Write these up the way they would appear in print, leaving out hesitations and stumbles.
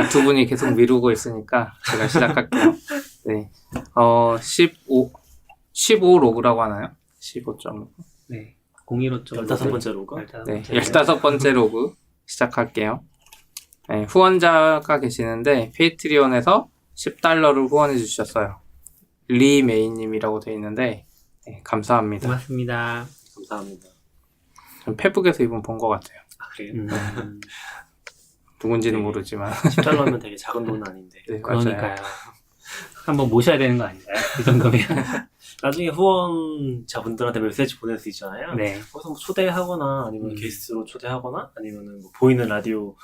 두 분이 계속 미루고 있으니까 제가 시작할게요. 네. 15 로그라고 하나요? 15.5. 네. 015.5. 15번째 로그? 네. 15번째 로그 시작할게요. 네, 후원자가 계시는데 페이트리온에서 $10를 후원해 주셨어요. 리메이님이라고 되어 있는데 네, 감사합니다. 고맙습니다. 감사합니다. 전 페북에서 이분 본 것 같아요. 아, 그래요? 누군지는 네. 모르지만 10달러면 되게 작은 돈은 아닌데. 네, 그러니까요. 맞아요. 한번 모셔야 되는 거 아닌가요? 이 정도면. 나중에 후원자분들한테 메시지 보낼 수 있잖아요. 네. 거기서 뭐 초대하거나 아니면 게스트로 초대하거나 아니면 뭐 보이는 라디오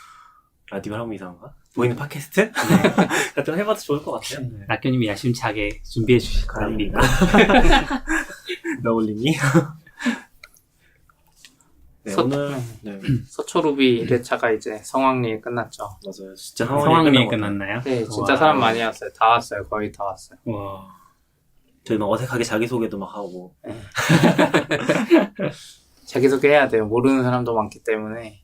하면 이상한가? 보이는 팟캐스트? 네. 같은 거 해봐도 좋을 것 같아요. 네. 낙교님이 야심차게 준비해 주실 거랍니다. 너울님이. 네, 서- 오늘 네, 서초루비 1회차가 이제 성황리에 끝났죠. 맞아요. 진짜 상황이 끝났나요? 네, 진짜 와. 사람 많이 왔어요. 다 왔어요. 거의 다 왔어요. 와. 저희 막 어색하게 자기소개도 막 하고. 자기소개 해야 돼요. 모르는 사람도 많기 때문에.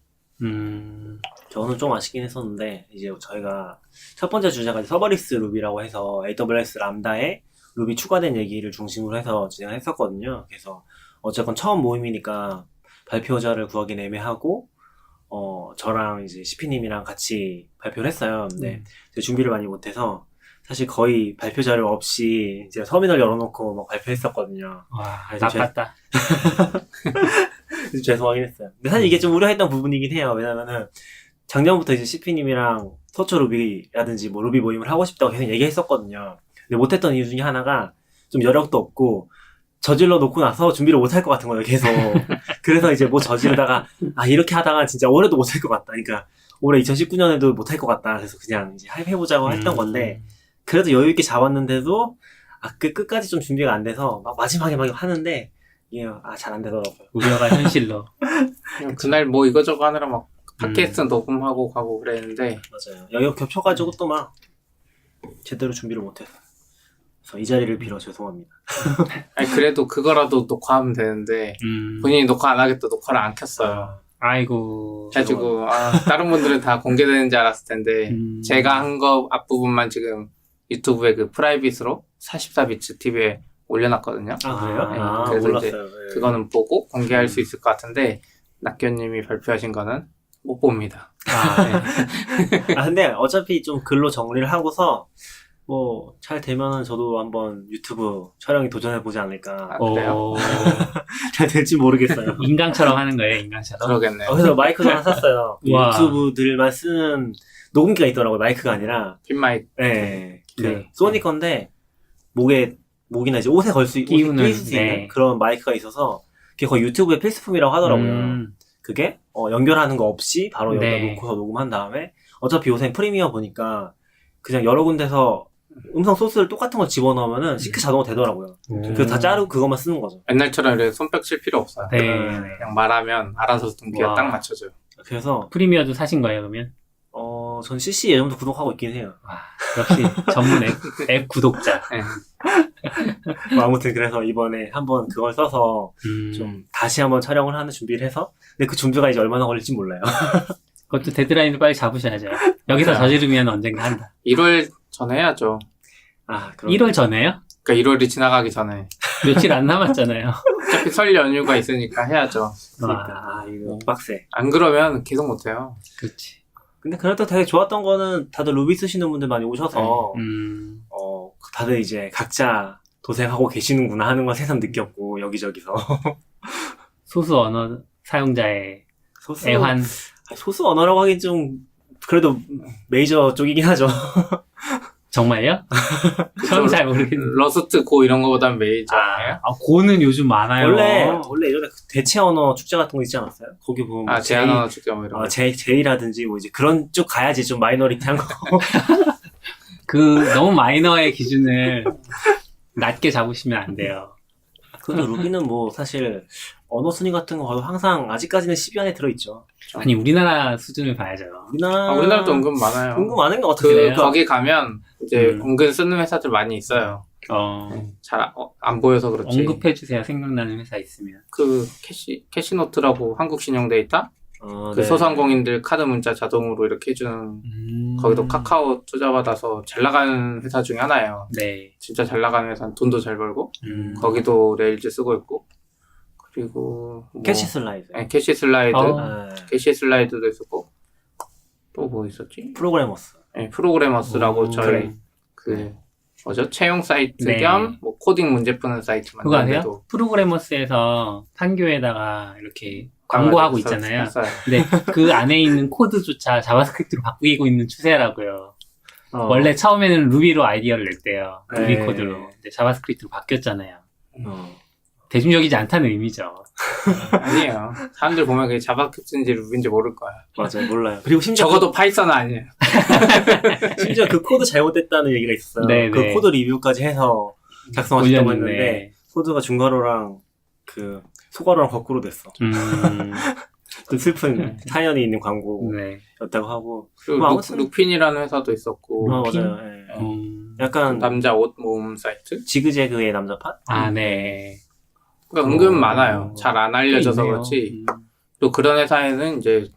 저는 좀 아쉽긴 했었는데 이제 저희가 첫 번째 주제가 서버리스 루비라고 해서 AWS 람다에 루비 추가된 얘기를 중심으로 해서 진행을 했었거든요. 그래서 어쨌건 처음 모임이니까 발표자를 구하기는 애매하고 저랑 이제 CP님이랑 같이 발표를 했어요. 근데 제가 준비를 많이 못해서 사실 거의 발표 자료 없이 이제 터미널 열어놓고 막 발표했었거든요. 와, 그래서 나빴다. 그래서 죄송하긴 했어요. 근데 사실 이게 좀 우려했던 부분이긴 해요. 왜냐면은 작년부터 이제 CP님이랑 서초 루비라든지 뭐 루비 모임을 하고 싶다고 계속 얘기했었거든요. 근데 못했던 이유 중에 하나가 좀 여력도 없고 저질러 놓고 나서 준비를 못할 것 같은 거예요, 계속. 그래서 이제 뭐 저지르다가 이렇게 하다가 진짜 올해도 못할 것 같다. 그러니까 올해 2019년에도 못할 것 같다. 그래서 그냥 이제 해보자고 했던 건데 그래도 여유 있게 잡았는데도 끝까지 좀 준비가 안 돼서 막 마지막에 막 하는데 이게 잘 안 되더라고요. 우려가 현실로. 그날 뭐 이거저거 하느라 막 팟캐스트 녹음하고 가고 그랬는데 맞아요. 여기 겹쳐가지고 또 막 제대로 준비를 못해서. 그래서 이 자리를 빌어 죄송합니다. 아니 그래도 그거라도 녹화하면 되는데 본인이 녹화 안 하겠다 녹화를 안 켰어요. 아이고. 그래가지고 다른 분들은 다 공개되는지 알았을 텐데 제가 한 거 앞부분만 지금 유튜브에 그 프라이빗으로 44비츠 TV에 올려놨거든요. 그래요? 네, 아, 그래서 몰랐어요. 이제 네. 그거는 보고 공개할 수 있을 것 같은데 낙견님이 발표하신 거는 못 봅니다. 근데 어차피 좀 글로 정리를 하고서 뭐 잘 되면은 저도 한번 유튜브 촬영에 도전해 보지 않을까. 그래요? 잘 될지 모르겠어요. 인강처럼 하는 거예요, 인강처럼. 그러겠네요. 그래서 마이크도 하나 샀어요. 우와. 유튜브들만 쓰는 녹음기가 있더라고요. 마이크가 아니라. 핀마이크. 네. 네. 소니 건데 목이나 이제 옷에 걸 수 끼우는, 끼울 수 있는 네. 그런 마이크가 있어서 그게 거의 유튜브의 필수품이라고 하더라고요. 그게 연결하는 거 없이 바로 여기다 네. 놓고서 녹음한 다음에 어차피 요새 프리미어 보니까 그냥 여러 군데서 음성 소스를 똑같은 거 집어넣으면은 싱크 자동으로 되더라고요. 그래서 다 자르고 그것만 쓰는 거죠. 옛날처럼 이렇게 손뼉 칠 필요 없어요. 네. 그냥 말하면 알아서 동기가 와. 딱 맞춰줘요. 그래서 프리미어도 사신 거예요, 그러면? 전 CC 예전부터 구독하고 있긴 해요. 와, 역시 전문 앱 구독자. 네. 뭐 아무튼 그래서 이번에 한번 그걸 써서 좀 다시 한번 촬영을 하는 준비를 해서 근데 그 준비가 이제 얼마나 걸릴지 몰라요. 그것도 데드라인을 빨리 잡으셔야죠. 여기서 저지르면 언젠가 한다. 1월 전에 해야죠. 그럼 1월 전에요? 그러니까 1월이 지나가기 전에. 며칠 안 남았잖아요. 어차피 설 연휴가 있으니까 해야죠. 그러니까 이거 빡세. 안 그러면 계속 못해요. 그렇지. 근데 그래도 되게 좋았던 거는 다들 루비 쓰시는 분들 많이 오셔서 다들 이제 각자 도생하고 계시는구나 하는 걸 새삼 느꼈고 여기저기서 소수 언어 사용자의 소수 애환. 소수 언어라고 하긴 좀 그래도 메이저 쪽이긴 하죠. 정말요? 저는 잘 모르겠는데. 러스트 고 이런 거보단 메이저예요? 고는 요즘 많아요. 원래 예전에 그 대체 언어 축제 같은 거 있지 않았어요? 거기 보면 뭐 제한 언어 축제 뭐 이런 거. 제이라든지 뭐 이제 그런 쪽 가야지 좀 마이너리티한 거. 너무 마이너의 기준을 낮게 잡으시면 안 돼요. 그래도 루비는 뭐 사실 언어 순위 같은 거 봐도 항상 아직까지는 10위 안에 들어있죠. 아니, 우리나라 수준을 봐야죠. 우리나라도 은근 많아요. 은근 많은 것 같은데. 거기 가면 이제 은근 쓰는 회사들 많이 있어요. 잘 안 보여서 그렇지. 언급해주세요. 생각나는 회사 있으면. 그 캐시노트라고 한국신용데이터 그 네. 소상공인들 카드 문자 자동으로 이렇게 해주는 거기도 카카오 투자받아서 잘 나가는 회사 중에 하나예요. 네. 진짜 잘 나가는 회사는 돈도 잘 벌고 거기도 레일즈 쓰고 있고 그리고 뭐, 캐시 슬라이드. 네, 캐시 슬라이드 네. 캐시 슬라이드도 있었고 또 뭐 있었지? 프로그래머스. 네, 프로그래머스라고 오, 저희 그래. 그 뭐죠? 채용 사이트 네. 겸 뭐 코딩 문제 푸는 사이트 그거 아세요? 만드는데도 프로그래머스에서 판교에다가 이렇게 광고하고 있잖아요. 했어요. 근데 그 안에 있는 코드조차 자바스크립트로 바꾸고 있는 추세라고요. 원래 처음에는 루비로 아이디어를 냈대요. 루비 네. 코드로. 근데 자바스크립트로 바뀌었잖아요. 어. 대중적이지 않다는 의미죠. 아니에요. 사람들 보면 그게 자바스크립트인지 루비인지 모를 거야. 맞아요, 몰라요. 그리고 심지어 적어도 파이썬은 아니에요. 심지어 그 코드 잘못됐다는 얘기가 있었어요. 네, 그 네. 코드 리뷰까지 해서 작성하셨다고 올렸는데. 했는데 코드가 중괄호랑 그 소괄호랑 거꾸로 됐어. 좀 슬픈 사연이 있는 광고였다고 하고. 그리고 뭐 아무튼- 루핀이라는 회사도 있었고 핀? 맞아요. 예. 약간 약간 남자 옷 모음 사이트? 지그재그의 남자판? 아, 네. 그러니까 은근 많아요. 잘 안 알려져서 있네요. 그렇지. 또 그런 회사에는 이제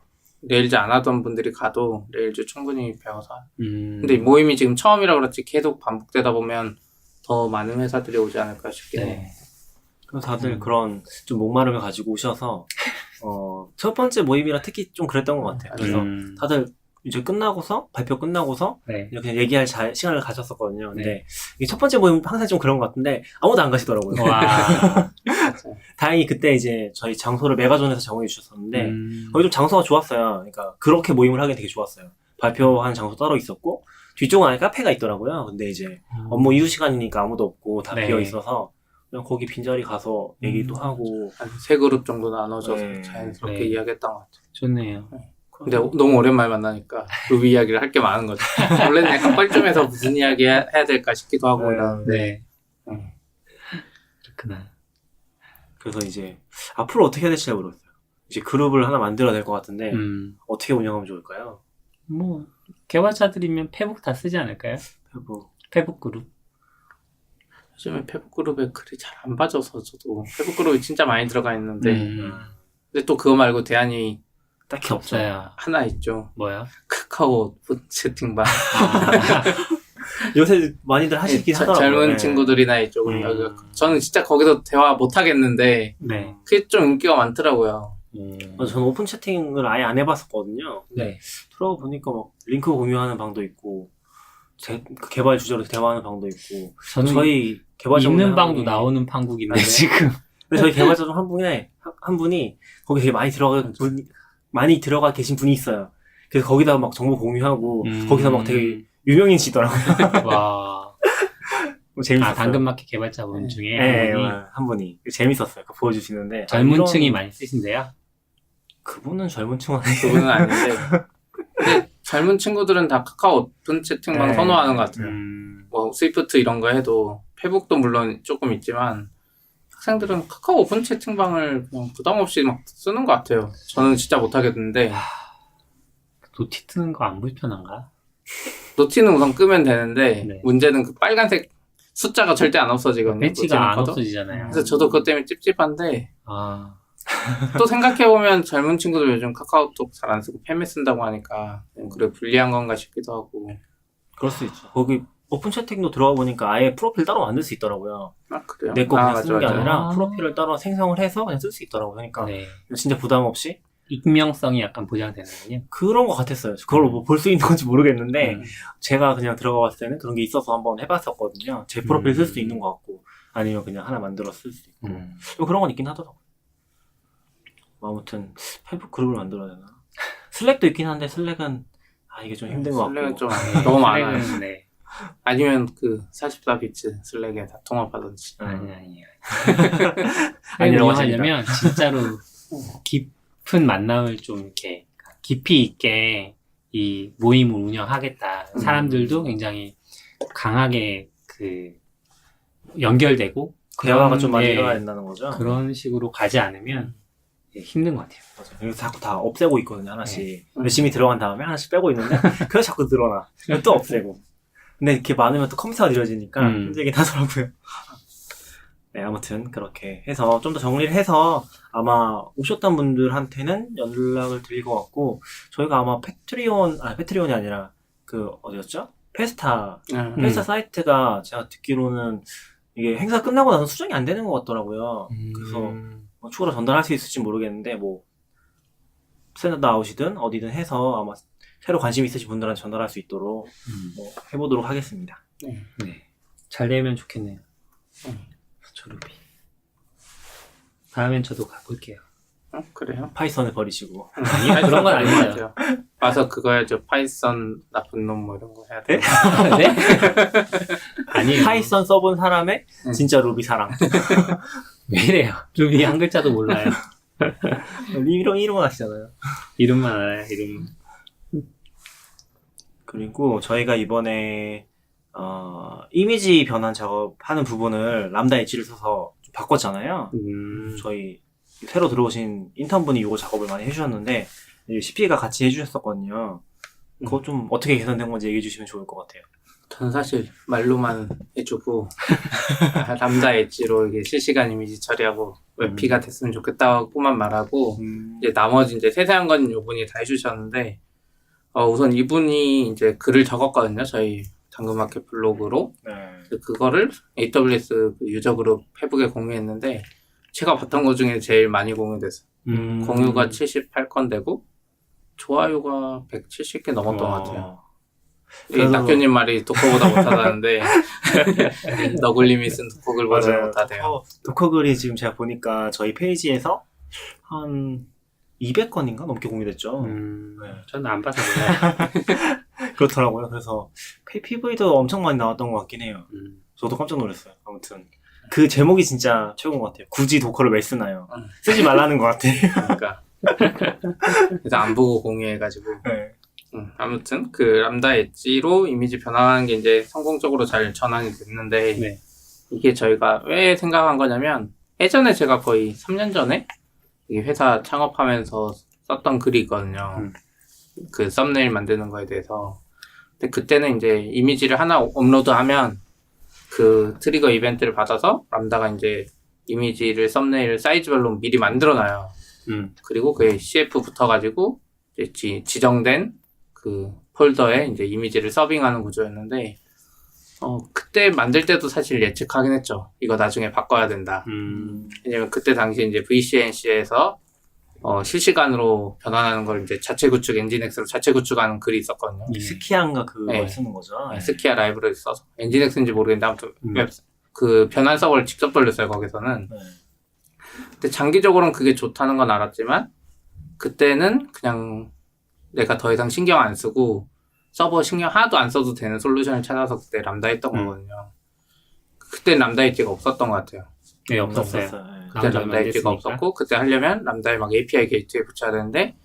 레일즈 안 하던 분들이 가도 레일즈 충분히 배워서. 근데 이 모임이 지금 처음이라 그렇지 계속 반복되다 보면 더 많은 회사들이 오지 않을까 싶긴 해. 네. 그래서 다들 그런 좀 목마름을 가지고 오셔서 첫 번째 모임이라 특히 좀 그랬던 것 같아요. 그래서 다들 이제 끝나고서 발표 끝나고서 네. 그냥 얘기할 시간을 가졌었거든요. 근데 이게 첫 번째 모임 항상 좀 그런 것 같은데 아무도 안 가시더라고요. 와. 다행히 그때 이제 저희 장소를 메가존에서 정해 주셨었는데 거기 좀 장소가 좋았어요. 그러니까 그렇게 모임을 하기 되게 좋았어요. 발표하는 장소 따로 있었고 뒤쪽은 안에 카페가 있더라고요. 근데 이제 업무 이후 시간이니까 아무도 없고 다 네. 비어 있어서 그냥 거기 빈자리 가서 얘기도 하고. 한 세 그룹 정도 나눠져서 네. 자연스럽게 네. 이야기했던 것 같아요. 좋네요. 근데 너무 오랜만에 만나니까 루비 이야기를 할 게 많은 거죠. 원래는 약간 뻘쭘해서 무슨 이야기 해야 될까 싶기도 하고 네. 그러는데 네. 그렇구나. 그래서 이제 앞으로 어떻게 해야 될지 잘 모르겠어요. 이제 그룹을 하나 만들어야 될 것 같은데 어떻게 운영하면 좋을까요? 뭐, 개발자들이면 페북 다 쓰지 않을까요? 뭐 페북 그룹. 요즘에 페북 그룹에 글이 잘 안 봐져서 저도 페북 그룹이 진짜 많이 들어가 있는데 근데 또 그거 말고 대안이 딱히 없어요. 없어요. 하나 있죠. 뭐요? 카카오 채팅방. 요새 많이들 하시긴 하더라고요. 젊은 네. 친구들이나 이쪽은 저는 진짜 거기서 대화 못 하겠는데 네. 그게 좀 인기가 많더라고요. 저는 오픈 채팅을 아예 안 해봤었거든요. 네. 들어가 보니까 막 링크 공유하는 방도 있고 그 개발 주제로 대화하는 방도 있고 저는 저희 개발자 있는 방도 나오는 판국인데, 네. 지금. 근데 저희 개발자 중 한 분이 거기 되게 많이 들어가 계신 분이 있어요. 그래서 거기다가 막 정보 공유하고 거기서 막 되게 유명인시더라고요. 와. 재밌었어요. 아, 당근마켓 개발자분 중에 네, 한 분이 한 분이 재밌었어요. 그거 보여주시는데 젊은 이런- 층이 많이 쓰신대요? 그분은 젊은 층은 아니에요. 그분은 아닌데 근데 젊은 친구들은 다 카카오 오픈 채팅방 네. 선호하는 것 같아요. 음. 뭐 스위프트 이런 거 해도 페북도 물론 조금 있지만 학생들은 카카오 오픈 채팅방을 그냥 부담 없이 막 쓰는 것 같아요. 저는 진짜 못 하겠는데 노티 트는 거 안 불편한가? 노티는 우선 끄면 되는데 네. 문제는 그 빨간색 숫자가 절대 안 없어지거든요. 배치가 안 노티는 커도. 없어지잖아요. 그래서 저도 그것 때문에 찝찝한데 아, 또 생각해보면 젊은 친구들 요즘 카카오톡 잘 안 쓰고 팸에 쓴다고 하니까 그래 불리한 건가 싶기도 하고. 그럴 수 있죠. 거기 오픈 채팅도 들어가 보니까 아예 프로필 따로 만들 수 있더라고요. 아 그래요? 내 거 그냥 맞아, 쓰는 게 맞아. 아니라 아. 프로필을 따로 생성을 해서 그냥 쓸 수 있더라고요. 그러니까 네. 진짜 부담 없이 익명성이 약간 보장되는군요. 그런 것 같았어요. 그걸 뭐 볼 수 있는 건지 모르겠는데 음. 제가 그냥 들어가 봤을 때는 그런 게 있어서 한번 해봤었거든요. 제 프로필 쓸 수도 있는 것 같고 아니면 그냥 하나 만들어 쓸 수도 있고 좀 그런 건 있긴 하더라고요. 뭐 아무튼 페북 그룹을 만들어야 되나? 슬랙도 있긴 한데 슬랙은 이게 좀 힘든 것 슬랙은 같고 좀 너무 많아요. 슬랙은 네. 아니면 그 44비트 슬랙에 다 통합하든지. 아니. 아니라고 운영하려면 진짜로 깊은 만남을 좀 이렇게 깊이 있게 이 모임을 운영하겠다. 사람들도 굉장히 강하게 그 연결되고 대화가 좀 많이 예, 일어나야 된다는 거죠. 그런 식으로 가지 않으면 힘든 것 같아요. 맞아요. 그래서 자꾸 다 없애고 있거든요, 하나씩. 네. 열심히 들어간 다음에 하나씩 빼고 있는데, 그래서 자꾸 늘어나. 그래서 또 없애고. 근데 이렇게 많으면 또 컴퓨터가 느려지니까 힘들긴 하더라고요. 네, 아무튼 그렇게 해서 좀 더 정리를 해서 아마 오셨던 분들한테는 연락을 드릴 것 같고, 저희가 아마 패트리온이 아니라 그 어디였죠? 페스타 사이트가 제가 듣기로는 이게 행사 끝나고 나서 수정이 안 되는 것 같더라고요. 그래서 뭐 추가로 전달할 수 있을지 모르겠는데, 뭐 스탠다드 아웃이든 어디든 해서 아마 새로 관심 있으신 분들한테 전달할 수 있도록 뭐 해보도록 하겠습니다. 네. 잘 되면 좋겠네요. 서초루비. 다음엔 저도 가볼게요. 그래요? 파이썬을 버리시고. 아니, 그런 건 아니죠. 와서 그거 해야죠. 파이썬 나쁜 놈 뭐 이런 거 해야 돼. 네? 아니에요. 파이썬 써본 사람의 진짜 루비 사랑. 왜 이래요? 루비 한 글자도 몰라요. 이름은 아시잖아요. 이름만 알아요, 이름. 그리고 저희가 이번에 이미지 변환 작업하는 부분을 람다 엣지를 써서 좀 바꿨잖아요. 저희 새로 들어오신 인턴분이 이거 작업을 많이 해주셨는데 CP가 같이 해주셨었거든요. 그거 좀 어떻게 개선된 건지 얘기해 주시면 좋을 것 같아요. 저는 사실 말로만 해주고 람다 엣지로 이게 실시간 이미지 처리하고 웹피가 됐으면 좋겠다고만 말하고 이제 나머지 이제 세세한 건 이분이 다 해주셨는데 우선 이분이 이제 글을 적었거든요. 저희 당근마켓 블로그로. 그거를 AWS 유저 그룹 페북에 공유했는데 제가 봤던 것 중에 제일 많이 공유됐어요. 공유가 78건 되고 좋아요가 170개 넘었던 것 같아요. 낙교님 말이 도커보다 못하다는데 너굴님이 쓴 도커글보다 못하대요. 도커글이 지금 제가 보니까 저희 페이지에서 한 200건인가 넘게 공유됐죠. 저는 안 봐서 몰라요. 그렇더라고요. 그래서 PV도 엄청 많이 나왔던 것 같긴 해요. 저도 깜짝 놀랐어요. 아무튼 그 제목이 진짜 최고인 것 같아요. 굳이 도커를 왜 쓰나요? 쓰지 말라는 것 같아요. 그러니까 그래서 안 보고 공유해가지고. 네. 아무튼 그 람다 엣지로 이미지 변환하는 게 이제 성공적으로 잘 전환이 됐는데 네. 이게 저희가 왜 생각한 거냐면 예전에 제가 거의 3년 전에 이 회사 창업하면서 썼던 글이 있거든요. 그 썸네일 만드는 거에 대해서. 근데 그때는 이제 이미지를 하나 업로드하면 그 트리거 이벤트를 받아서 람다가 이제 이미지를 썸네일 사이즈별로 미리 만들어놔요. 그리고 그게 CF 붙어가지고 이제 지정된 그 폴더에 이제 이미지를 서빙하는 구조였는데 그때 만들 때도 사실 예측하긴 했죠. 이거 나중에 바꿔야 된다. 왜냐면 그때 당시 이제 VCNC에서 실시간으로 변환하는 걸 이제 자체 구축 엔진엑스로 자체 구축하는 글이 있었거든요. 스키안가 그걸 네. 쓰는 거죠. 네. 스키아 라이브러리 써서 엔진엑스인지 모르겠는데 아무튼 그 변환 서버를 직접 돌렸어요. 거기서는. 네. 근데 장기적으로는 그게 좋다는 건 알았지만 그때는 그냥 내가 더 이상 신경 안 쓰고 서버 신경 하나도 안 써도 되는 솔루션을 찾아서 그때 람다 했던 거거든요. 그때 람다 엣지가 없었던 것 같아요. 네, 없었어요. 그때 람다 엣지가 없었고 그때 하려면 람다에 막 API 게이트웨이 붙여야 되는데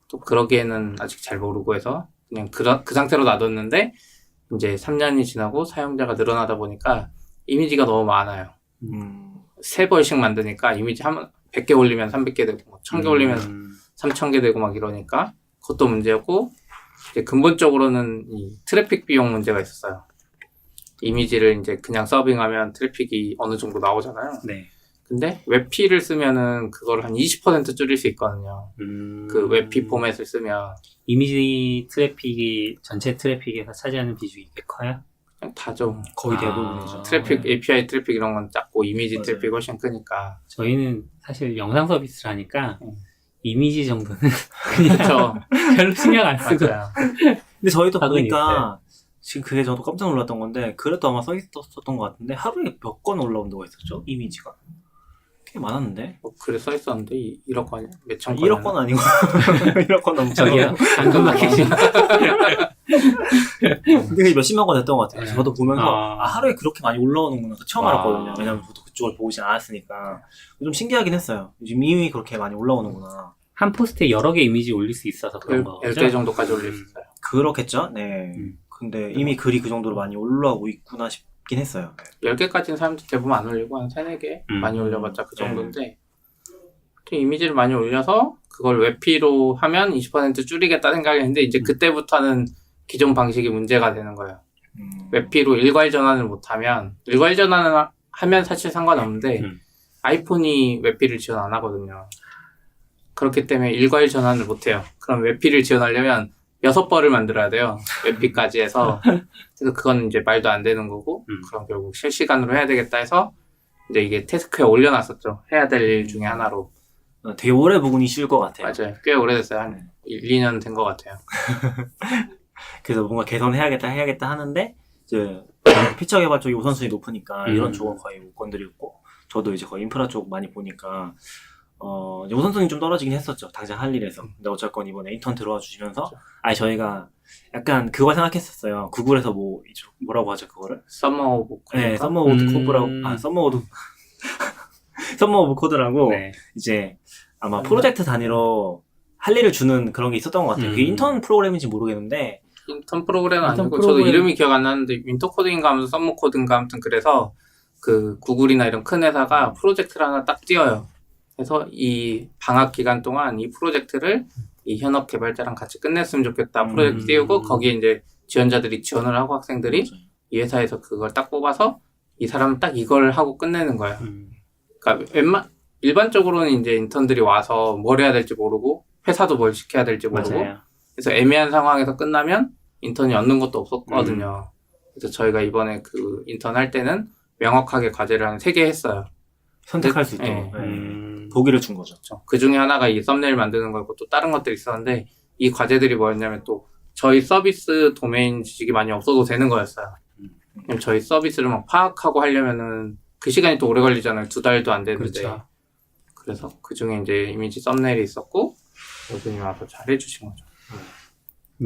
또 그러기에는 아직 잘 모르고 해서 그냥 그 상태로 놔뒀는데 이제 3년이 지나고 사용자가 늘어나다 보니까 이미지가 너무 많아요. 3벌씩 만드니까 이미지 100개 올리면 300개 되고 1000개 올리면 3000개 되고 막 이러니까 그것도 문제였고 이제 근본적으로는 이 트래픽 비용 문제가 있었어요. 이미지를 이제 그냥 서빙하면 트래픽이 어느 정도 나오잖아요. 네. 근데 웹피를 쓰면은 그걸 한 20% 줄일 수 있거든요. 그 웹피 포맷을 쓰면 이미지 트래픽이 전체 트래픽에서 차지하는 비중이 꽤 커요? 그냥 다죠. 거의 대부분이죠. 트래픽, 네. API 트래픽 이런 건 작고 이미지 맞아요. 트래픽이 훨씬 크니까. 저희는 사실 영상 서비스를 하니까 이미지 정도는 그렇죠. 별로 신경 안 쓰고 맞아요. 근데 저희도 하고 보니까 지금 그게 저도 깜짝 놀랐던 건데 그래도 아마 써있었던 것 같은데 하루에 몇 건 올라온다고 했었죠? 이미지가 꽤 많았는데 글에 써 있었는데 1억 건 몇천 건. 1억 건 아니고 1억 건 넘죠. 저기요 당근마켓이 근데 그게 몇십만 건 됐던 것 같아요. 저도 보면서 아. 하루에 그렇게 많이 올라오는구나 처음 와. 알았거든요. 왜냐면 저도 그쪽을 보지 않았으니까 좀 신기하긴 했어요. 요즘 이미 그렇게 많이 올라오는구나. 한 포스트에 여러 개 이미지 올릴 수 있어서 그런 거죠? 10개 정도까지 올릴 수 있어요. 그렇겠죠? 네. 근데 이미 글이 그 정도로 많이 올라오고 있구나 싶긴 했어요. 10개까지는 사람들 대부분 안 올리고 한 3, 4개 많이 올려봤자 그 정도인데 이미지를 많이 올려서 그걸 웹피로 하면 20% 줄이겠다 생각했는데 이제 그때부터는 기존 방식이 문제가 되는 거예요. 웹피로 일괄 전환을 못하면 일괄 전환을 하면 사실 상관없는데 아이폰이 웹필을 지원 안 하거든요. 그렇기 때문에 일괄 전환을 못 해요. 그럼 웹필을 지원하려면 6벌을 만들어야 돼요. 웹필까지 해서. 그래서 그건 이제 말도 안 되는 거고, 그럼 결국 실시간으로 해야 되겠다 해서, 이제 이게 태스크에 올려놨었죠. 해야 될 일 중에 하나로. 되게 오래 보고 이슈일 것 같아요. 맞아요. 꽤 오래됐어요. 한 1, 2년 된 것 같아요. 그래서 뭔가 개선해야겠다 하는데, 이제, 피처 개발 쪽이 우선순위 높으니까, 이런 쪽은 거의 못 건드리고, 저도 이제 거의 인프라 쪽 많이 보니까, 이제 우선순위 좀 떨어지긴 했었죠. 당장 할 일에서. 근데 어쨌건 이번에 인턴 들어와 주시면서, 아니, 저희가 약간 그거 생각했었어요. 구글에서 뭐라고 하죠, 그거를? 서머 오브 코드. 네, 서머 오브 코드라고, 서머 오브 코드라고, 네. 이제 아마 프로젝트 단위로 할 일을 주는 그런 게 있었던 것 같아요. 그게 인턴 프로그램인지 모르겠는데, 인턴 프로그램은 인턴 아니고, 프로그램. 저도 이름이 기억 안 나는데, 윈터 코딩인가 하면서 썸머 코딩인가 아무튼 그래서, 그 구글이나 이런 큰 회사가 프로젝트를 하나 딱 띄어요. 그래서 이 방학 기간 동안 이 프로젝트를 이 현업 개발자랑 같이 끝냈으면 좋겠다. 프로젝트 띄우고 거기에 이제 지원자들이 지원을 하고 학생들이 이 회사에서 그걸 딱 뽑아서 이 사람은 딱 이걸 하고 끝내는 거예요. 그러니까 일반적으로는 이제 인턴들이 와서 뭘 해야 될지 모르고 회사도 뭘 시켜야 될지 모르고 맞아요. 그래서 애매한 상황에서 끝나면 인턴이 얻는 것도 없었거든요. 그래서 저희가 이번에 그 인턴 할 때는 명확하게 과제를 한 3개 했어요. 선택할 수 있도록. 네. 보기를 준 거죠. 그 중에 하나가 이 썸네일 만드는 거고 또 다른 것들이 있었는데 이 과제들이 뭐였냐면 또 저희 서비스 도메인 지식이 많이 없어도 되는 거였어요. 왜냐면 저희 서비스를 막 파악하고 하려면은 그 시간이 또 오래 걸리잖아요. 2달도 안 되는데. 그렇죠. 그래서 그 중에 이제 이미지 썸네일이 있었고 이분이 와서 잘 해주신 거죠.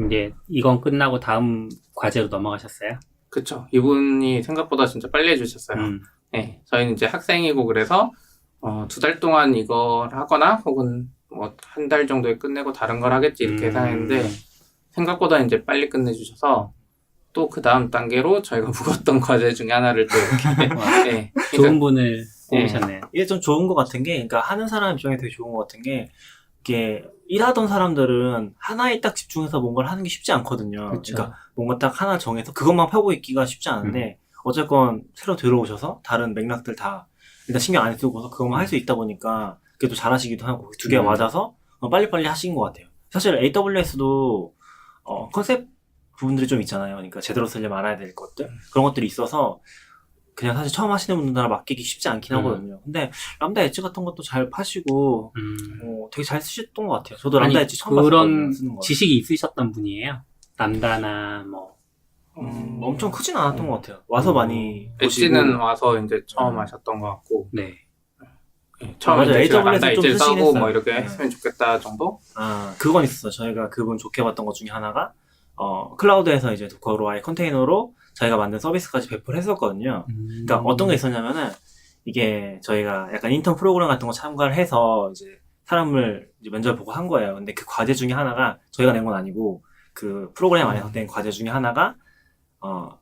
이제 이건 끝나고 다음 과제로 넘어가셨어요? 그쵸. 이분이 생각보다 진짜 빨리 해주셨어요. 네, 저희는 이제 학생이고 그래서 2달 동안 이걸 하거나 혹은 뭐 1달 정도에 끝내고 다른 걸 하겠지 이렇게 예상했는데 생각보다 이제 빨리 끝내주셔서 또 그 다음 단계로 저희가 묵었던 과제 중에 하나를 또 이렇게 네, 좋은 분을 뽑으셨네요. 이게 좀 좋은 것 같은 게, 그러니까 하는 사람 입장에 되게 좋은 것 같은 게, 이게 일하던 사람들은 하나에 딱 집중해서 뭔가를 하는 게 쉽지 않거든요. 그쵸. 그러니까 뭔가 딱 하나 정해서 그것만 펴고 있기가 쉽지 않은데 어쨌건 새로 들어오셔서 다른 맥락들 다 일단 신경 안 쓰고서 그것만 할 수 있다 보니까 그게 또 잘하시기도 하고 두 개가 맞아서 빨리빨리 하신 것 같아요. 사실 AWS도 컨셉 부분들이 좀 있잖아요. 그러니까 제대로 쓰려면 알아야 될 것들 그런 것들이 있어서 그냥 사실 처음 하시는 분들은 맡기기 쉽지 않긴 하거든요. 근데 람다 엣지 같은 것도 잘 파시고 되게 잘 쓰셨던 것 같아요. 저도 람다 엣지 처음 그런 봤거든요. 쓰는 거. 지식이 있으셨던 분이에요? 람다나 뭐 엄청 크진 않았던 것 같아요. 와서 많이 엣지는 보시고. 와서 이제 처음 하셨던 것 같고 네. 처음에 맞아요. 이제 제가 AWS 람다 좀 엣지를 쓰시긴 써고 했어요. 뭐 이렇게 네. 했으면 좋겠다 정도? 그건 있었어요. 저희가 그분 좋게 봤던 것 중에 하나가 클라우드에서 이제 도커로 아예 컨테이너로 저희가 만든 서비스까지 배포를 했었거든요. 그러니까 어떤 게 있었냐면은 이게 저희가 약간 인턴 프로그램 같은 거 참가를 해서 이제 사람을 이제 면접 보고 한 거예요. 근데 그 과제 중에 하나가 저희가 낸 건 아니고 그 프로그램 안에서 낸 과제 중에 하나가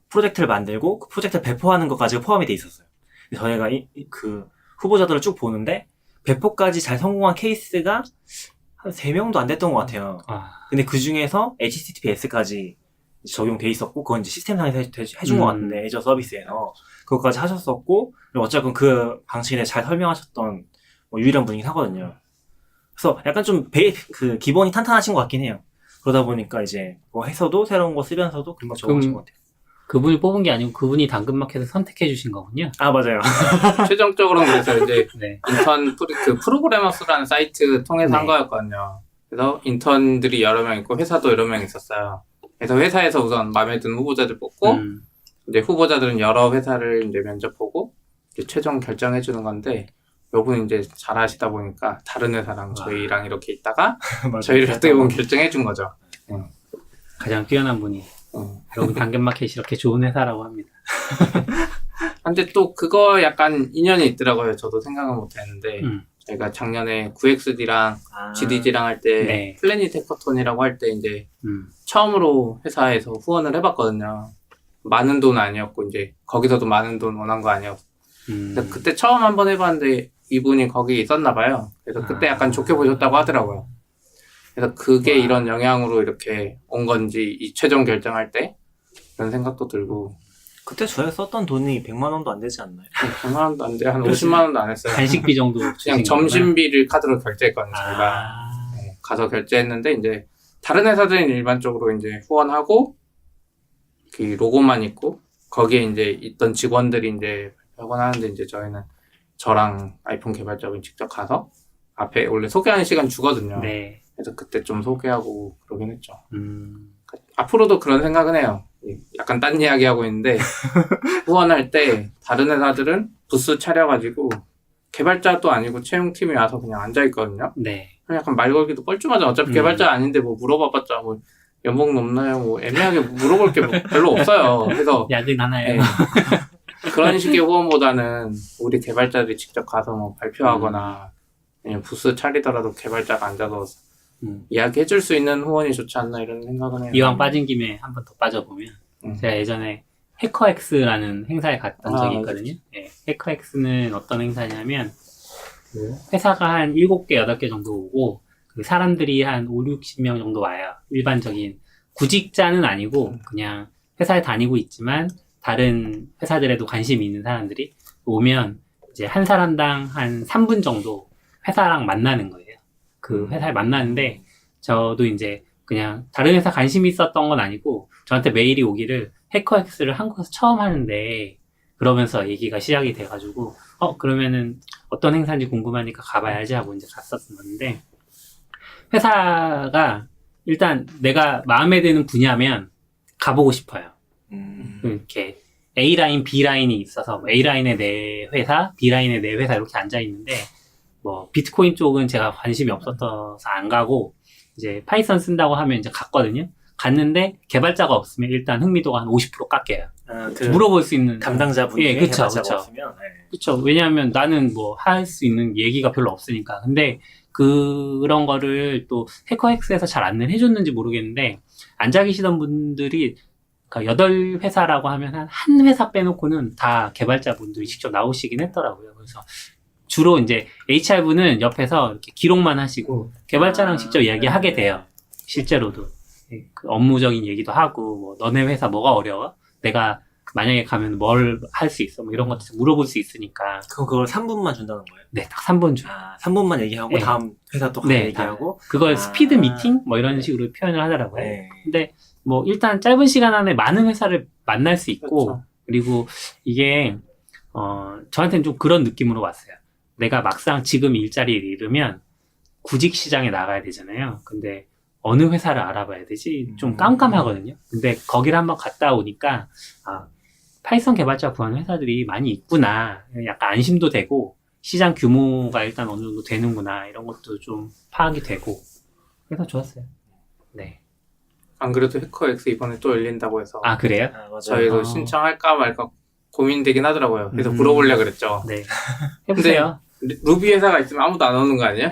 프로젝트를 만들고 그 프로젝트를 배포하는 것까지 포함이 돼 있었어요. 근데 저희가 그 후보자들을 쭉 보는데 배포까지 잘 성공한 케이스가 한 3명도 안 됐던 것 같아요. 근데 그 중에서 HTTPS까지 적용돼 있었고, 그건 이제 시스템상에서 해준 것 같은데, 애저 서비스에서. 그것까지 하셨었고, 그리고 어쨌든 그 방식에 대해 잘 설명하셨던 유일한 분이긴 하거든요. 그래서 약간 좀 기본이 탄탄하신 것 같긴 해요. 그러다 보니까 이제 뭐 해서도 새로운 거 쓰면서도 금방 적응하신 것 같아요. 그분이 뽑은 게 아니고 그분이 당근마켓에서 선택해 주신 거군요. 맞아요. 최종적으로는 그래서 이제 네. 인턴 프로그래머스라는 사이트 통해서 한 거였거든요. 그래서 인턴들이 여러 명 있고 회사도 여러 명 있었어요. 그래서 회사에서 우선 마음에 드는 후보자들 뽑고 이제 후보자들은 여러 회사를 이제 면접 보고 이제 최종 결정해 주는 건데 요분은 이제 잘하시다 보니까 다른 회사랑 저희랑 이렇게 있다가 저희를 어떻게 보면 결정해 준 거죠. 가장 뛰어난 분이. 여기 당근마켓이 이렇게 좋은 회사라고 합니다. 근데 또 그거 약간 인연이 있더라고요. 저도 생각은 못 했는데 저희가 작년에 9XD랑 GDG랑 할 때 네. 플래닛 해커톤이라고 할 때 이제 처음으로 회사에서 후원을 해봤거든요. 많은 돈 아니었고 이제 거기서도 많은 돈 원한 거 아니었고 그래서 그때 처음 한번 해봤는데 이분이 거기 있었나 봐요. 그래서 그때 약간 좋게 보셨다고 하더라고요. 그래서 그게 이런 영향으로 이렇게 온 건지 이 최종 결정할 때 그런 생각도 들고 그때 저희가 썼던 돈이 100만 원도 안 되지 않나요? 100만 원도 안 돼. 한 50만 원도 안 했어요. 간식비 정도 그냥 주신 점심비를 카드로 결제했거든요. 거구나. 저희가 아, 가서 결제했는데 이제 다른 회사들은 일반적으로 이제 후원하고 그 로고만 있고 거기에 이제 있던 직원들이 이제 발표하는데 이제 저희는 저랑 아이폰 개발자분이 직접 가서 앞에 원래 소개하는 시간 주거든요. 네. 그래서 그때 좀 소개하고 그러긴 했죠. 음, 앞으로도 그런 생각은 해요. 약간 딴 이야기 하고 있는데 후원할 때 다른 회사들은 부스 차려가지고 개발자도 아니고 채용팀이 와서 그냥 앉아있거든요. 네. 그냥 약간 말 걸기도 뻘쭘하죠. 어차피 개발자 아닌데 뭐 물어봐봤자 뭐 연봉 높나요? 뭐 애매하게 물어볼 게 별로 없어요. 그래서 야근하나요? 네. 그런 식의 후원보다는 우리 개발자들이 직접 가서 뭐 발표하거나 그냥 부스 차리더라도 개발자가 앉아서 이야기해줄 수 있는 후원이 좋지 않나 이런 생각은 해요. 이왕 빠진 김에 한 번 더 빠져보면 제가 예전에 해커엑스라는 행사에 갔던 적이 있거든요. 네, 해커엑스는 어떤 행사냐면 그 회사가 한 7개, 8개 정도 오고 그 사람들이 한 5, 60명 정도 와요. 일반적인 구직자는 아니고 그냥 회사에 다니고 있지만 다른 회사들에도 관심이 있는 사람들이 오면 이제 한 사람당 한 3분 정도 회사랑 만나는 거예요. 그 회사에 만나는데 저도 이제 그냥 다른 회사 관심이 있었던 건 아니고 저한테 메일이 오기를 해커엑스를 한국에서 처음 하는데 그러면서 얘기가 시작이 돼가지고 그러면은 어떤 행사인지 궁금하니까 가봐야지 하고 이제 갔었는데 회사가 일단 내가 마음에 드는 분야면 가보고 싶어요. 이렇게 A라인, B라인이 있어서 A라인에 내 회사, B라인에 내 회사 이렇게 앉아있는데 뭐 비트코인 쪽은 제가 관심이 없어서 안 가고 이제 파이썬 쓴다고 하면 이제 갔거든요. 갔는데 개발자가 없으면 일단 흥미도가 한 50% 깎여요. 물어볼 수 있는 담당자분이 예, 그쵸, 개발자가 그쵸. 없으면 그쵸. 왜냐하면 나는 뭐 할 수 있는 얘기가 별로 없으니까. 근데 그런 거를 또 해커엑스에서 잘 안내를 해줬는지 모르겠는데 앉아 계시던 분들이 그러니까 8회사라고 하면 한 회사 빼놓고는 다 개발자분들이 직접 나오시긴 했더라고요. 그래서 주로 이제 HR분은 옆에서 이렇게 기록만 하시고 개발자랑 직접 이야기하게 돼요. 실제로도. 그 업무적인 얘기도 하고 뭐 너네 회사 뭐가 어려워? 내가 만약에 가면 뭘 할 수 있어? 뭐 이런 것들 물어볼 수 있으니까. 그럼 그걸 3분만 준다는 거예요? 네, 딱 3분 줘요. 3분만 얘기하고 네. 다음 회사 또 네, 얘기하고 그걸 스피드 미팅? 뭐 이런 식으로 표현을 하더라고요. 네. 근데 뭐 일단 짧은 시간 안에 많은 회사를 만날 수 있고 그렇죠. 그리고 이게 저한테는 좀 그런 느낌으로 왔어요. 내가 막상 지금 일자리를 잃으면 구직 시장에 나가야 되잖아요. 근데 어느 회사를 알아봐야 되지? 좀 깜깜하거든요. 근데 거기를 한번 갔다 오니까 파이썬 개발자 구하는 회사들이 많이 있구나. 약간 안심도 되고 시장 규모가 일단 어느 정도 되는구나. 이런 것도 좀 파악이 되고 그래서 좋았어요. 네. 안 그래도 해커엑스 이번에 또 열린다고 해서 아, 그래요? 맞아요. 저희도 신청할까 말까 고민되긴 하더라고요. 그래서 물어보려고 그랬죠. 네. 해보세요. 루비 회사가 있으면 아무도 안 오는 거 아니야?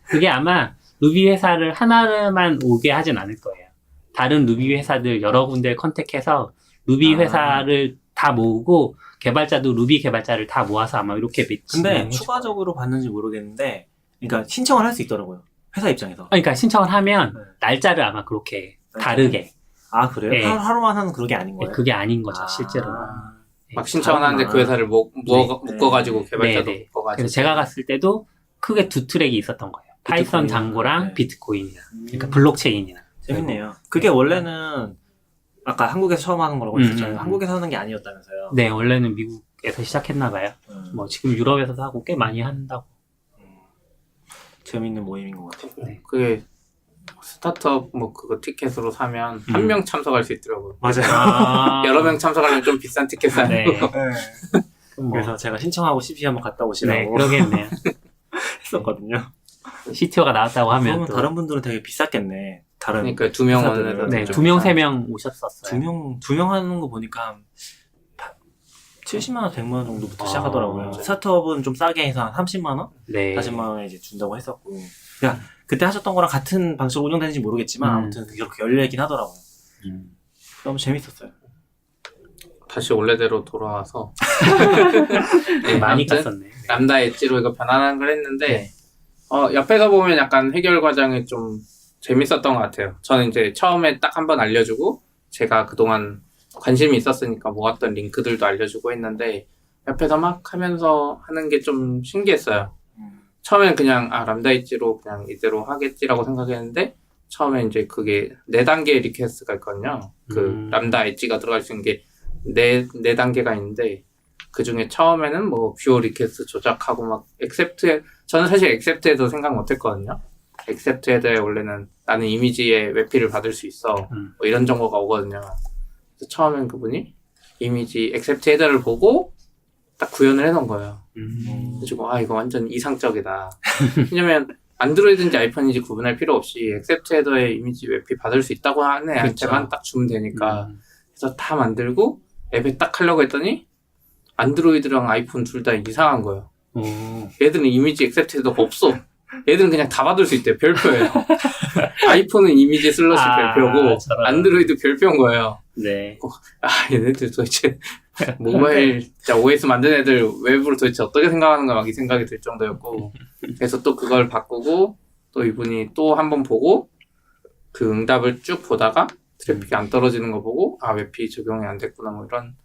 그게 아마 루비 회사를 하나만 오게 하진 않을 거예요. 다른 루비 회사들 여러 군데를 컨택해서 루비 회사를 다 모으고 개발자도 루비 개발자를 다 모아서 아마 이렇게 근데 추가적으로 받는지 모르겠는데 그러니까 신청을 할 수 있더라고요. 회사 입장에서. 그러니까 신청을 하면 날짜를 아마 그렇게 다르게. 아 그래요? 네. 하루만 하는 그게 아닌 거예요? 그게 아닌 거죠, 실제로는. 막 신청을 하는데 그 회사를 묶어가지고 개발자도 네, 네. 묶어가지고. 그래서 제가 갔을 때도 크게 두 트랙이 있었던 거예요. 파이썬 장고랑 네. 비트코인이랑. 그러니까 블록체인이랑. 재밌네요. 그게 원래는 아까 한국에서 처음 하는 거라고 했었잖아요. 음. 한국에서 하는 게 아니었다면서요. 네, 원래는 미국에서 시작했나 봐요. 뭐 지금 유럽에서도 하고 꽤 많이 한다고. 재밌는 모임인 것 같아요. 네. 그게 스타트업 뭐 그거 티켓으로 사면 한 명 참석할 수 있더라고요. 맞아요. 여러 명 참석하면 좀 비싼 티켓 사는 네. 거. 그럼 뭐, 그래서 제가 신청하고 CP 한번 갔다 네, 오시라고 그러겠네요. 했었거든요. CTO가 나왔다고 하면 그러면 또. 다른 분들은 되게 비쌌겠네. 다른 그러니까 2명 회사들은. 오는 네, 애들. 2명, 3명 오셨었어요. 두 명 하는 거 보니까 한 70만 원, 100만 원 정도부터 아, 시작하더라고요. 네. 스타트업은 좀 싸게 해서 한 30만 원? 네. 40만 원에 이제 준다고 했었고. 그러니까 그때 하셨던 거랑 같은 방식으로 운영되는지 모르겠지만 아무튼 그렇게 열려있긴 하더라고요. 너무 재밌었어요. 다시 원래대로 돌아와서 네, 많이 아무튼 갔었네. 람다 엣지로 이거 변환한 걸 했는데 네. 옆에서 보면 약간 해결 과정이 좀 재밌었던 것 같아요. 저는 이제 처음에 딱 한 번 알려주고 제가 그동안 관심이 있었으니까 모았던 링크들도 알려주고 했는데 옆에서 막 하면서 하는 게 좀 신기했어요. 처음엔 그냥 람다 엣지로 그냥 이대로 하겠지라고 생각했는데 처음에 이제 그게 4단계 리퀘스트가 있거든요. 그 람다 엣지가 들어갈 수 있는 게 4단계가 있는데 그 중에 처음에는 뭐 뷰어 리퀘스트 조작하고 막 저는 사실 액셉트에도 생각 못 했거든요. 액셉트 헤더에 원래는 나는 이미지에 웹피를 받을 수 있어. 뭐 이런 정보가 오거든요. 그래서 처음엔 그분이 이미지 액셉트 헤더를 보고 딱 구현을 해놓은 거예요. 그래가지고 이거 완전 이상적이다. 왜냐면 안드로이드인지 아이폰인지 구분할 필요 없이 액셉트 헤더에 이미지 웹피 받을 수 있다고 하는 애한테만 딱 주면 되니까 그래서 다 만들고 앱에 딱 하려고 했더니 안드로이드랑 아이폰 둘 다 이상한 거예요. 얘들은 이미지 액셉트 헤더가 없어. 얘들은 그냥 다 받을 수 있대요. 별표예요. 아이폰은 이미지 슬러시 별표고 안드로이드 별표인 거예요. 네. 얘네들 도대체 모바일 진짜 OS 만든 애들 웹으로 도대체 어떻게 생각하는가 막 이 생각이 들 정도였고 그래서 또 그걸 바꾸고 또 이분이 또 한번 보고 그 응답을 쭉 보다가 트래픽이 안 떨어지는 거 보고 웹피 적용이 안 됐구나 뭐 이런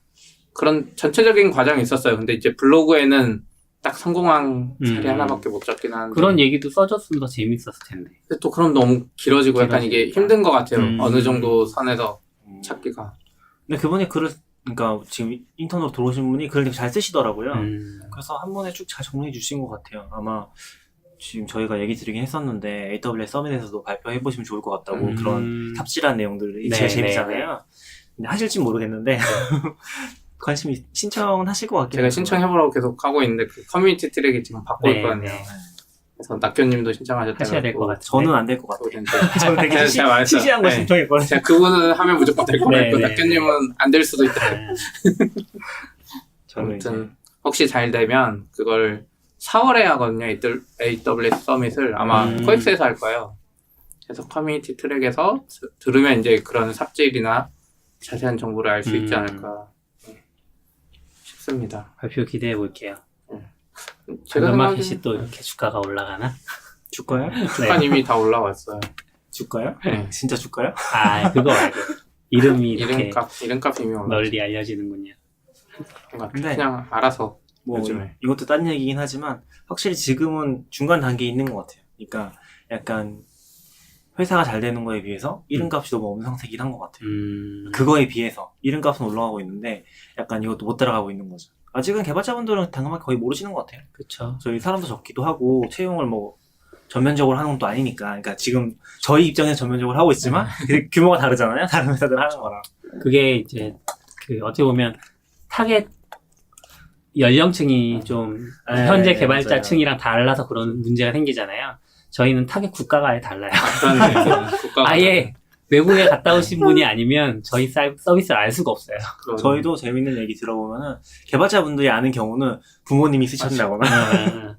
그런 전체적인 과정이 있었어요. 근데 이제 블로그에는 딱 성공한 사례 하나밖에 못 잡긴 하는데 그런 얘기도 써줬으면 더 재밌었을 텐데. 근데 또 그럼 너무 길어지고 약간 이게 힘든 것 같아요. 어느 정도 선에서 찾기가. 근데 그분이 그러니까 지금 인턴으로 들어오신 분이 글을 되게 잘 쓰시더라고요. 그래서 한 번에 쭉 잘 정리해 주신 것 같아요. 아마 지금 저희가 얘기 드리긴 했었는데 AWS 서밋에서도 발표해 보시면 좋을 것 같다고 그런 삽질한 내용들이 제일 재밌잖아요. 근데 하실진 모르겠는데 관심이 신청은 하실 것 같긴 해요. 제가 신청해보라고 계속 하고 있는데 그 커뮤니티 트랙이 지금 받고 있거든요. 그래서 낙교님도 신청하셨다고 하셔야 될 것 같아요. 저는 안 될 것 같아요. 저는 되게 제가 시시한 거 신청했거든요. 제가 그분은 하면 무조건 될 것 같고 낙교님은 안 될 수도 있다. 아무튼 혹시 잘 되면 그걸 4월에 하거든요. AWS 서밋을 아마 코엑스에서 할 거예요. 그래서 커뮤니티 트랙에서 들으면 이제 그런 삽질이나 자세한 정보를 알 수 있지 않을까 싶습니다. 발표 기대해 볼게요. 제가 마켓이 또 이렇게 주가가 올라가나? 주가요? 주가 이미 다 올라왔어요. 주가요? 네. 진짜 주가요? 그거 말고 이름이 이렇게 이름값 이미 올라. 널리 알려지는군요. 근데 그냥 알아서 뭐 요즘에. 이것도 딴 얘기긴 하지만 확실히 지금은 중간 단계에 있는 것 같아요. 그러니까 약간 회사가 잘 되는 거에 비해서 이름값이 너무 없는 상태이긴 한 것 같아요. 그거에 비해서 이름값은 올라가고 있는데 약간 이것도 못 따라가고 있는 거죠. 아직은 개발자분들은 당연하게 거의 모르시는 것 같아요. 그렇죠. 저희 사람도 적기도 하고 채용을 뭐 전면적으로 하는 건 또 아니니까. 그러니까 지금 저희 입장에서 전면적으로 하고 있지만 규모가 다르잖아요. 다른 회사들 하는 거랑. 그게 이제 그 어떻게 보면 타겟 연령층이 좀 현재 개발자층이랑 달라서 그런 문제가 생기잖아요. 저희는 타겟 국가가 아예 달라요. 아예 외국에 갔다 오신 분이 아니면 저희 서비스를 알 수가 없어요. 저희도 재밌는 얘기 들어보면은 개발자분들이 아는 경우는 부모님이 쓰셨다거나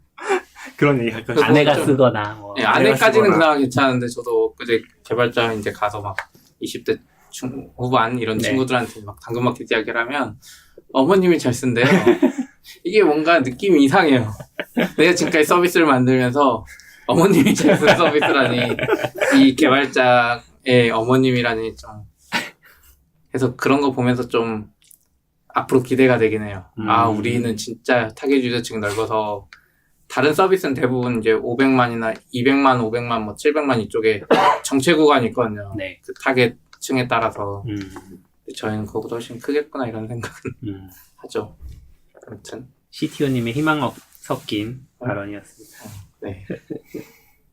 그런 얘기 가끔씩 아내가 쓰거나 뭐. 네, 아내까지는 그나마 괜찮은데 저도 그제 개발자 이제 가서 막 20대 후반 이런 친구들한테 막 당근마켓 이야기를 하면 어머님이 잘 쓴대요. 이게 뭔가 느낌이 이상해요. 내가 지금까지 서비스를 만들면서 어머님이 잘 쓴 서비스라니 이 개발자의 어머님이라니 좀 그래서 그런 거 보면서 좀 앞으로 기대가 되긴 해요. 우리는 진짜 타겟 유저층이 넓어서 다른 서비스는 대부분 이제 500만이나 200만, 500만, 뭐 700만 이쪽에 정체 구간이 있거든요. 네. 그 타겟층에 따라서 저희는 그거보다 훨씬 크겠구나 이런 생각은 하죠. 아무튼 CTO님의 희망 섞인 발언이었습니다. 네.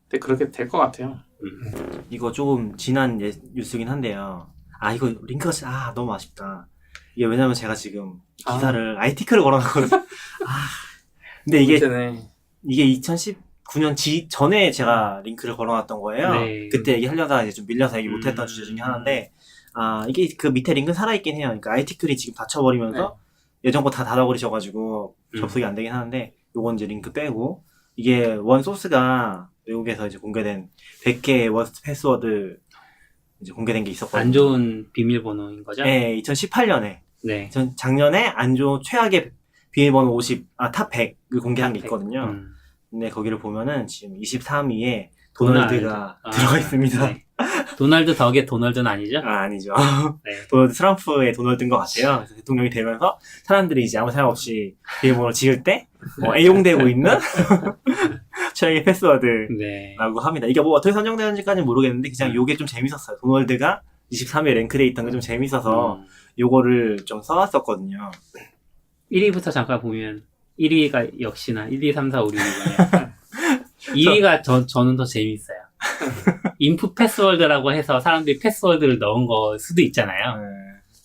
근데 그렇게 될 것 같아요. 이거 조금 지난 뉴스긴 한데요. 이거 링크가 너무 아쉽다. 이게 왜냐면 제가 지금 기사를 IT클을 걸어놨거든요. 근데 이게 2019년 전에 제가 링크를 걸어놨던 거예요. 네. 그때 얘기하려다가 이제 좀 밀려서 얘기 못했던 주제 중에 하나인데, 이게 그 밑에 링크 살아있긴 해요. 그러니까 IT클이 지금 닫혀버리면서 예전 거 다 닫아버리셔가지고 접속이 안 되긴 하는데, 요건 이제 링크 빼고, 이게 원 소스가 외국에서 이제 공개된 100개의 워스트 패스워드 이제 공개된 게 있었거든요. 안 좋은 비밀번호인 거죠? 네, 2018년에. 네. 작년에 안 좋은 최악의 비밀번호 탑 100을 공개한 게 있거든요. 근데 거기를 보면은 지금 23위에 도널드가 들어가 있습니다. 네. 도널드 덕의 도널드는 아니죠? 아니죠. 네. 도널드 트럼프의 도널드인 것 같아요. 그래서 대통령이 되면서 사람들이 이제 아무 생각 없이 비밀번호를 지을 때 애용되고 있는 최악의 패스워드라고 네. 합니다. 이게 뭐 어떻게 선정되는지까지는 모르겠는데 그냥 요게 좀 재밌었어요. 도널드가 23위에 랭크돼 있던 게 좀 재밌어서 요거를 좀 써왔었거든요. 1위부터 잠깐 보면 1위가 역시나 1, 2, 3, 4, 5, 6이군요. 2위가 저는 더 재밌어요. 인풋 패스워드라고 해서 사람들이 패스워드를 넣은 거 수도 있잖아요.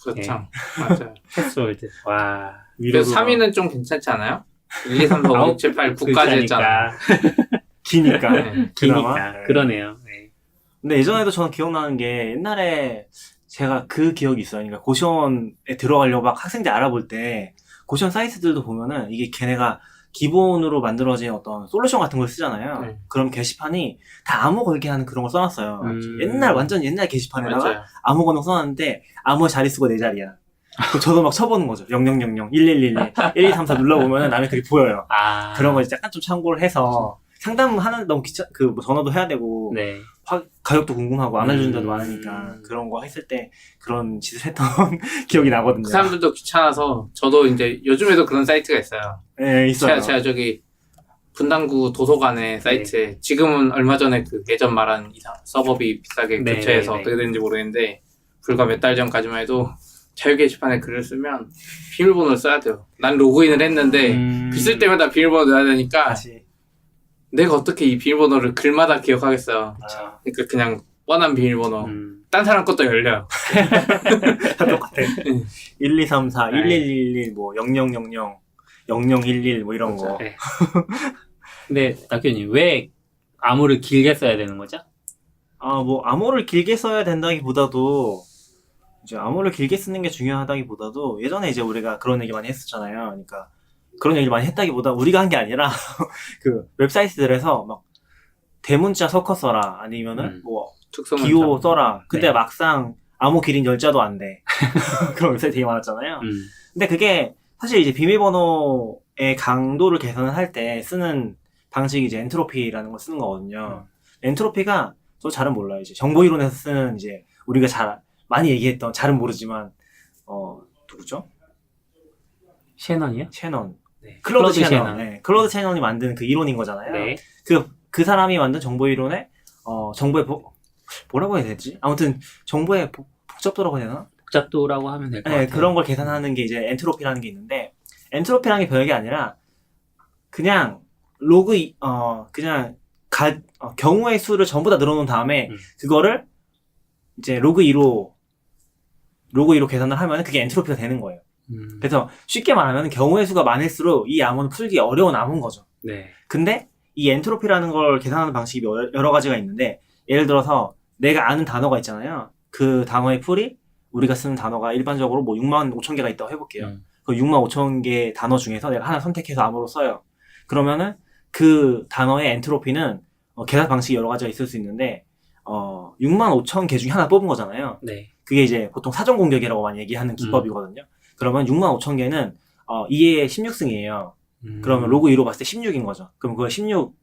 그렇죠. 맞아요. 패스워드. 와. 그래서 3위는 좀 괜찮지 않아요? 1, 2, 3, 4, 5, 6, 7, 8, 9까지 했잖아. 기니까. 네. 기니까. 네. 그러네요. 네. 근데 예전에도 저는 기억나는 게 옛날에 제가 그 기억이 있어요. 그러니까 고시원에 들어가려고 막 학생들 알아볼 때 고시원 사이트들도 보면은 이게 걔네가 기본으로 만들어진 어떤 솔루션 같은 걸 쓰잖아요. 네. 그럼 게시판이 다 암호 걸게 하는 그런 걸 써놨어요. 완전 옛날 게시판에다가 맞아요. 암호 걸는 거 써놨는데 암호 자리 쓰고 내 자리야. 그럼 저도 막 쳐보는 거죠. 0000, 1111, 1234 눌러보면은 남의 글이 보여요. 아. 그런 거 이제 약간 좀 참고를 해서 상담하는 너무 뭐 전화도 해야 되고 네. 가격도 궁금하고 안 알려준 데도 많으니까 그런 거 했을 때 그런 짓을 했던 기억이 나거든요. 그 사람들도 귀찮아서 저도 이제 요즘에도 그런 사이트가 있어요. 네, 있어요. 제가 저기 분당구 도서관의 사이트에 지금은 얼마 전에 그 예전 말한 이상 서버비 비싸게 네, 교체해서 네, 어떻게 되는지 모르겠는데 불과 몇 달 전까지만 해도 자유 게시판에 글을 쓰면 비밀번호를 써야 돼요. 난 로그인을 했는데 글 쓸 때마다 비밀번호 넣어야 되니까 다시. 내가 어떻게 이 비밀번호를 글마다 기억하겠어요. 아, 그러니까 그냥 뻔한 비밀번호. 음. 딴 사람 것도 열려요. 다 똑같아. 1234, 네. 1111, 뭐 0000, 0011 뭐 이런 거. 네. 근데 낙교님 왜 암호를 길게 써야 되는 거죠? 아, 뭐 암호를 길게 써야 된다기보다도 이제 암호를 길게 쓰는 게 중요하다기보다도 예전에 이제 우리가 그런 얘기 많이 했었잖아요. 그러니까 그런 얘기를 많이 했다기보다 우리가 한 게 아니라 그 웹사이트들에서 막 대문자 섞어 써라 아니면은 뭐 특성을 기호 써라. 근데 네. 막상 암호 길이는 열자도 안 돼. 그런 웹사이트 되게 많았잖아요. 근데 그게 사실 이제 비밀번호의 강도를 계산을 할 때 쓰는 방식이 이제 엔트로피라는 걸 쓰는 거거든요. 엔트로피가 저 잘은 몰라요. 이제 정보이론에서 쓰는 이제 우리가 많이 얘기했던 잘은 모르지만 누구죠? 셰넌이요? 채넌. 네. 클로드 셰넌. 채넌. 네. 클로드 채넌이 만든 그 이론인 거잖아요. 네. 그 사람이 만든 정보이론에 정보의 뭐라고 해야 되지? 아무튼 정보의 복잡도라고 해야 되나? 복잡도라고 하면 될 것 네, 같아요. 그런 걸 계산하는 게 이제 엔트로피라는 게 있는데 엔트로피라는 게 별게 아니라 그냥 그냥 경우의 수를 전부 다 늘어놓은 다음에 그거를 이제 로그 2로 계산을 하면 그게 엔트로피가 되는 거예요. 그래서 쉽게 말하면 경우의 수가 많을수록 이 암호는 풀기 어려운 암호인 거죠. 네. 근데 이 엔트로피라는 걸 계산하는 방식이 여러 가지가 있는데 예를 들어서 내가 아는 단어가 있잖아요. 그 단어의 풀이 우리가 쓰는 단어가 일반적으로 뭐 65,000개가 있다고 해볼게요. 그 65,000개 단어 중에서 내가 하나 선택해서 암호로 써요. 그러면은 그 단어의 엔트로피는 계산 방식이 여러 가지가 있을 수 있는데 65,000개 중에 하나 뽑은 거잖아요. 네. 그게 이제 보통 사전 공격이라고 많이 얘기하는 기법이거든요. 그러면 65,000개는 2의 16승이에요. 그러면 로그 2로 봤을 때 16인 거죠. 그럼 그걸 16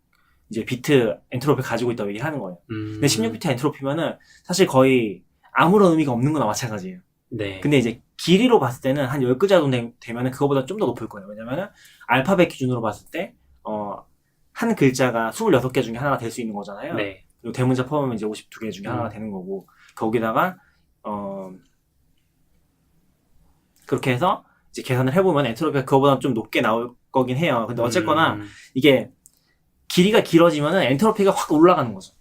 이제 비트 엔트로피 가지고 있다고 얘기하는 거예요. 근데 16비트 엔트로피면은 사실 거의 아무런 의미가 없는 거나 마찬가지예요. 네. 근데 이제 길이로 봤을 때는 한 10글자 정도 되면은 그거보다 좀 더 높을 거예요. 왜냐면은 알파벳 기준으로 봤을 때 한 글자가 26개 중에 하나가 될 수 있는 거잖아요. 네. 그리고 대문자 포함하면 이제 52개 중에 하나가 되는 거고 거기다가 그렇게 해서 이제 계산을 해보면 엔트로피가 그거보다 좀 높게 나올 거긴 해요. 근데 어쨌거나 이게 길이가 길어지면은 엔트로피가 확 올라가는 거죠.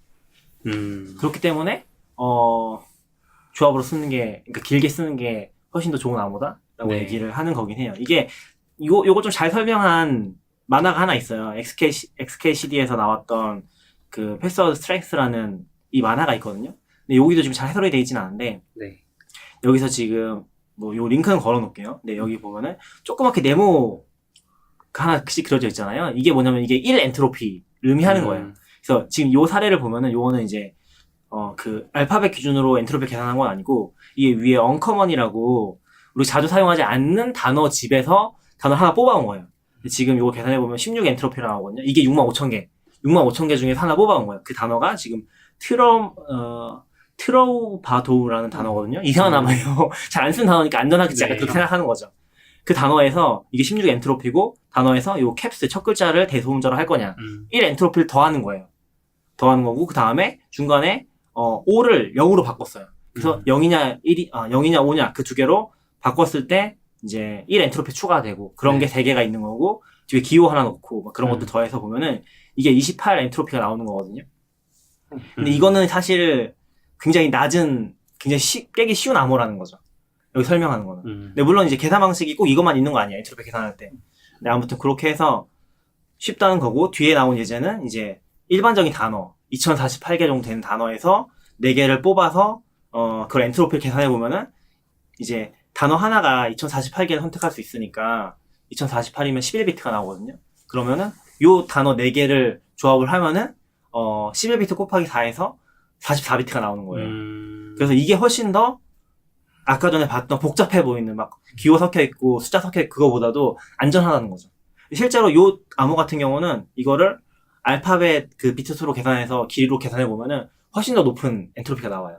그렇기 때문에 조합으로 쓰는 게 그러니까 길게 쓰는 게 훨씬 더 좋은 암호다라고 네. 얘기를 하는 거긴 해요. 이게 요거 좀 잘 설명한 만화가 하나 있어요. XKCD에서 나왔던 그 패스워드 스트렝스라는 이 만화가 있거든요. 근데 여기도 지금 잘 해설이 되어 있지는 않은데 네. 여기서 지금 뭐 요 링크는 걸어 놓을게요. 근데 여기 보면은 조그맣게 네모가 하나씩 그려져 있잖아요. 이게 뭐냐면 이게 1 엔트로피를 의미하는 거예요. 그래서 지금 요 사례를 보면은 요거는 이제 그 알파벳 기준으로 엔트로피 계산한 건 아니고 이게 위에 언커먼이라고 우리 자주 사용하지 않는 단어 집에서 단어 하나 뽑아온 거예요. 지금 요거 계산해보면 16 엔트로피라고 나오거든요. 이게 65,000개. 65,000개 중에서 하나 뽑아온 거예요. 그 단어가 지금 트러우바도우라는 단어거든요. 이상한 단어예요. 잘 안 쓰는 단어니까 안전하겠지 약간 네. 그렇게 생각하는 거죠. 그 단어에서 이게 16 엔트로피고 단어에서 요 캡스 첫 글자를 대소문자로 할 거냐. 1 엔트로피를 더하는 거예요. 더하는 거고 그 다음에 중간에 5를 0으로 바꿨어요. 그래서 0이냐 0이냐 5냐 그 두 개로 바꿨을 때 이제 1 엔트로피 추가되고 그런 게 3개가 있는 거고 뒤에 기호 하나 넣고 막 그런 것도 더해서 보면은 이게 28 엔트로피가 나오는 거거든요. 근데 이거는 사실 굉장히 낮은 굉장히 깨기 쉬운 암호라는 거죠. 여기 설명하는 거는. 근데 물론 이제 계산 방식이 꼭 이것만 있는 거 아니에요. 엔트로피 계산할 때. 근데 아무튼 그렇게 해서 쉽다는 거고 뒤에 나온 예제는 이제 일반적인 단어 2048개 정도 되는 단어에서 4개를 뽑아서 그걸 엔트로피를 계산해 보면은 이제 단어 하나가 2048개를 선택할 수 있으니까 2048이면 11비트가 나오거든요. 그러면은 요 단어 4개를 조합을 하면은 11비트 곱하기 4에서 44비트가 나오는 거예요. 그래서 이게 훨씬 더 아까 전에 봤던 복잡해 보이는 막 기호 섞여 있고 숫자 섞여 있고 그거보다도 안전하다는 거죠. 실제로 요 암호 같은 경우는 이거를 알파벳 그 비트 수로 계산해서 길이로 계산해 보면은 훨씬 더 높은 엔트로피가 나와요.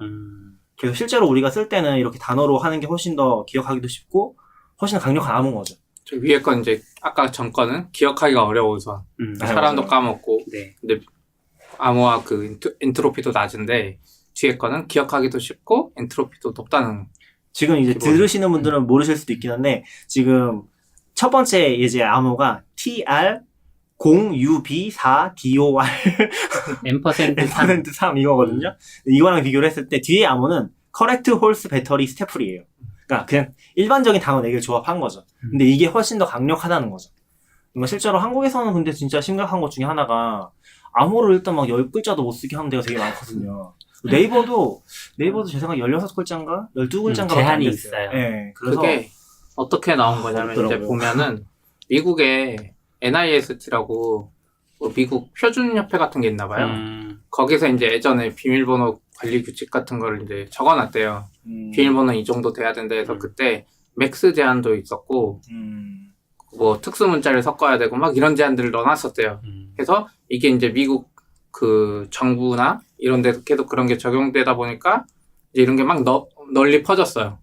그래서 실제로 우리가 쓸 때는 이렇게 단어로 하는 게 훨씬 더 기억하기도 쉽고 훨씬 더 강력한 암호인 거죠. 저 위에 건 이제 아까 전 거는 기억하기가 어려워서 사람도 맞아요. 까먹고 네. 근데 암호화 그 엔트로피도 낮은데 뒤에 거는 기억하기도 쉽고 엔트로피도 높다는. 지금 이제 기본. 들으시는 분들은 모르실 수도 있긴 한데 지금 첫 번째 예제 암호가 TR0UB4DOR M% 3. 3 이거거든요. 이거랑 비교를 했을 때 뒤에 암호는 Correct Horse Battery Staff이에요. 그러니까 그냥 일반적인 단어 4개를 조합한 거죠. 근데 이게 훨씬 더 강력하다는 거죠. 그러니까 실제로 한국에서는 근데 진짜 심각한 것 중에 하나가 암호를 일단 막 10글자도 못 쓰게 하는 데가 되게 많거든요. 네이버도 제 생각에 16글자인가? 12글자인가 제한이 있어요. 네, 그래서 그게 어떻게 나온 거냐면 이제 어렵더라고요. 보면은 미국의 NIST라고 미국 표준협회 같은 게 있나 봐요. 거기서 이제 예전에 비밀번호 관리 규칙 같은 걸 이제 적어놨대요. 비밀번호 이 정도 돼야 된다 해서 그때 맥스 제한도 있었고 뭐 특수 문자를 섞어야 되고 막 이런 제한들을 넣어놨었대요. 그래서 이게 이제 미국 그 정부나 이런 데서 계속 그런 게 적용되다 보니까 이제 이런 게 막 널리 퍼졌어요.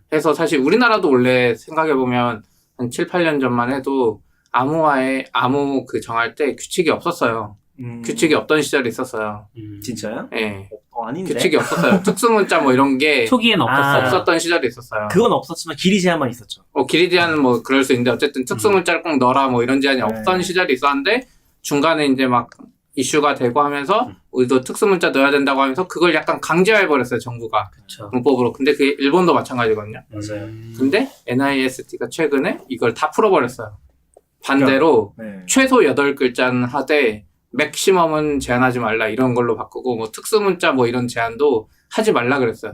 그래서 사실 우리나라도 원래 생각해보면 한 7, 8년 전만 해도 암호 그 정할 때 규칙이 없었어요. 규칙이 없던 시절이 있었어요. 진짜요? 예. 아닌데? 규칙이 없었어요. 특수문자 뭐 이런 게 초기엔 없었어요. 없었던 시절이 있었어요. 그건 없었지만 길이 제한만 있었죠. 길이 제한은 뭐 그럴 수 있는데 어쨌든 특수문자를 꼭 넣어라 뭐 이런 제한이 없던 시절이 있었는데 중간에 이제 막 이슈가 되고 하면서 우리도 특수문자 넣어야 된다고 하면서 그걸 약간 강제화해버렸어요, 정부가. 그렇죠. 문법으로. 근데 그게 일본도 마찬가지거든요. 맞아요. 근데 NIST가 최근에 이걸 다 풀어버렸어요. 반대로 네. 최소 8글자는 하되 맥시멈은 제한하지 말라 이런 걸로 바꾸고 뭐 특수문자 뭐 이런 제한도 하지 말라 그랬어요.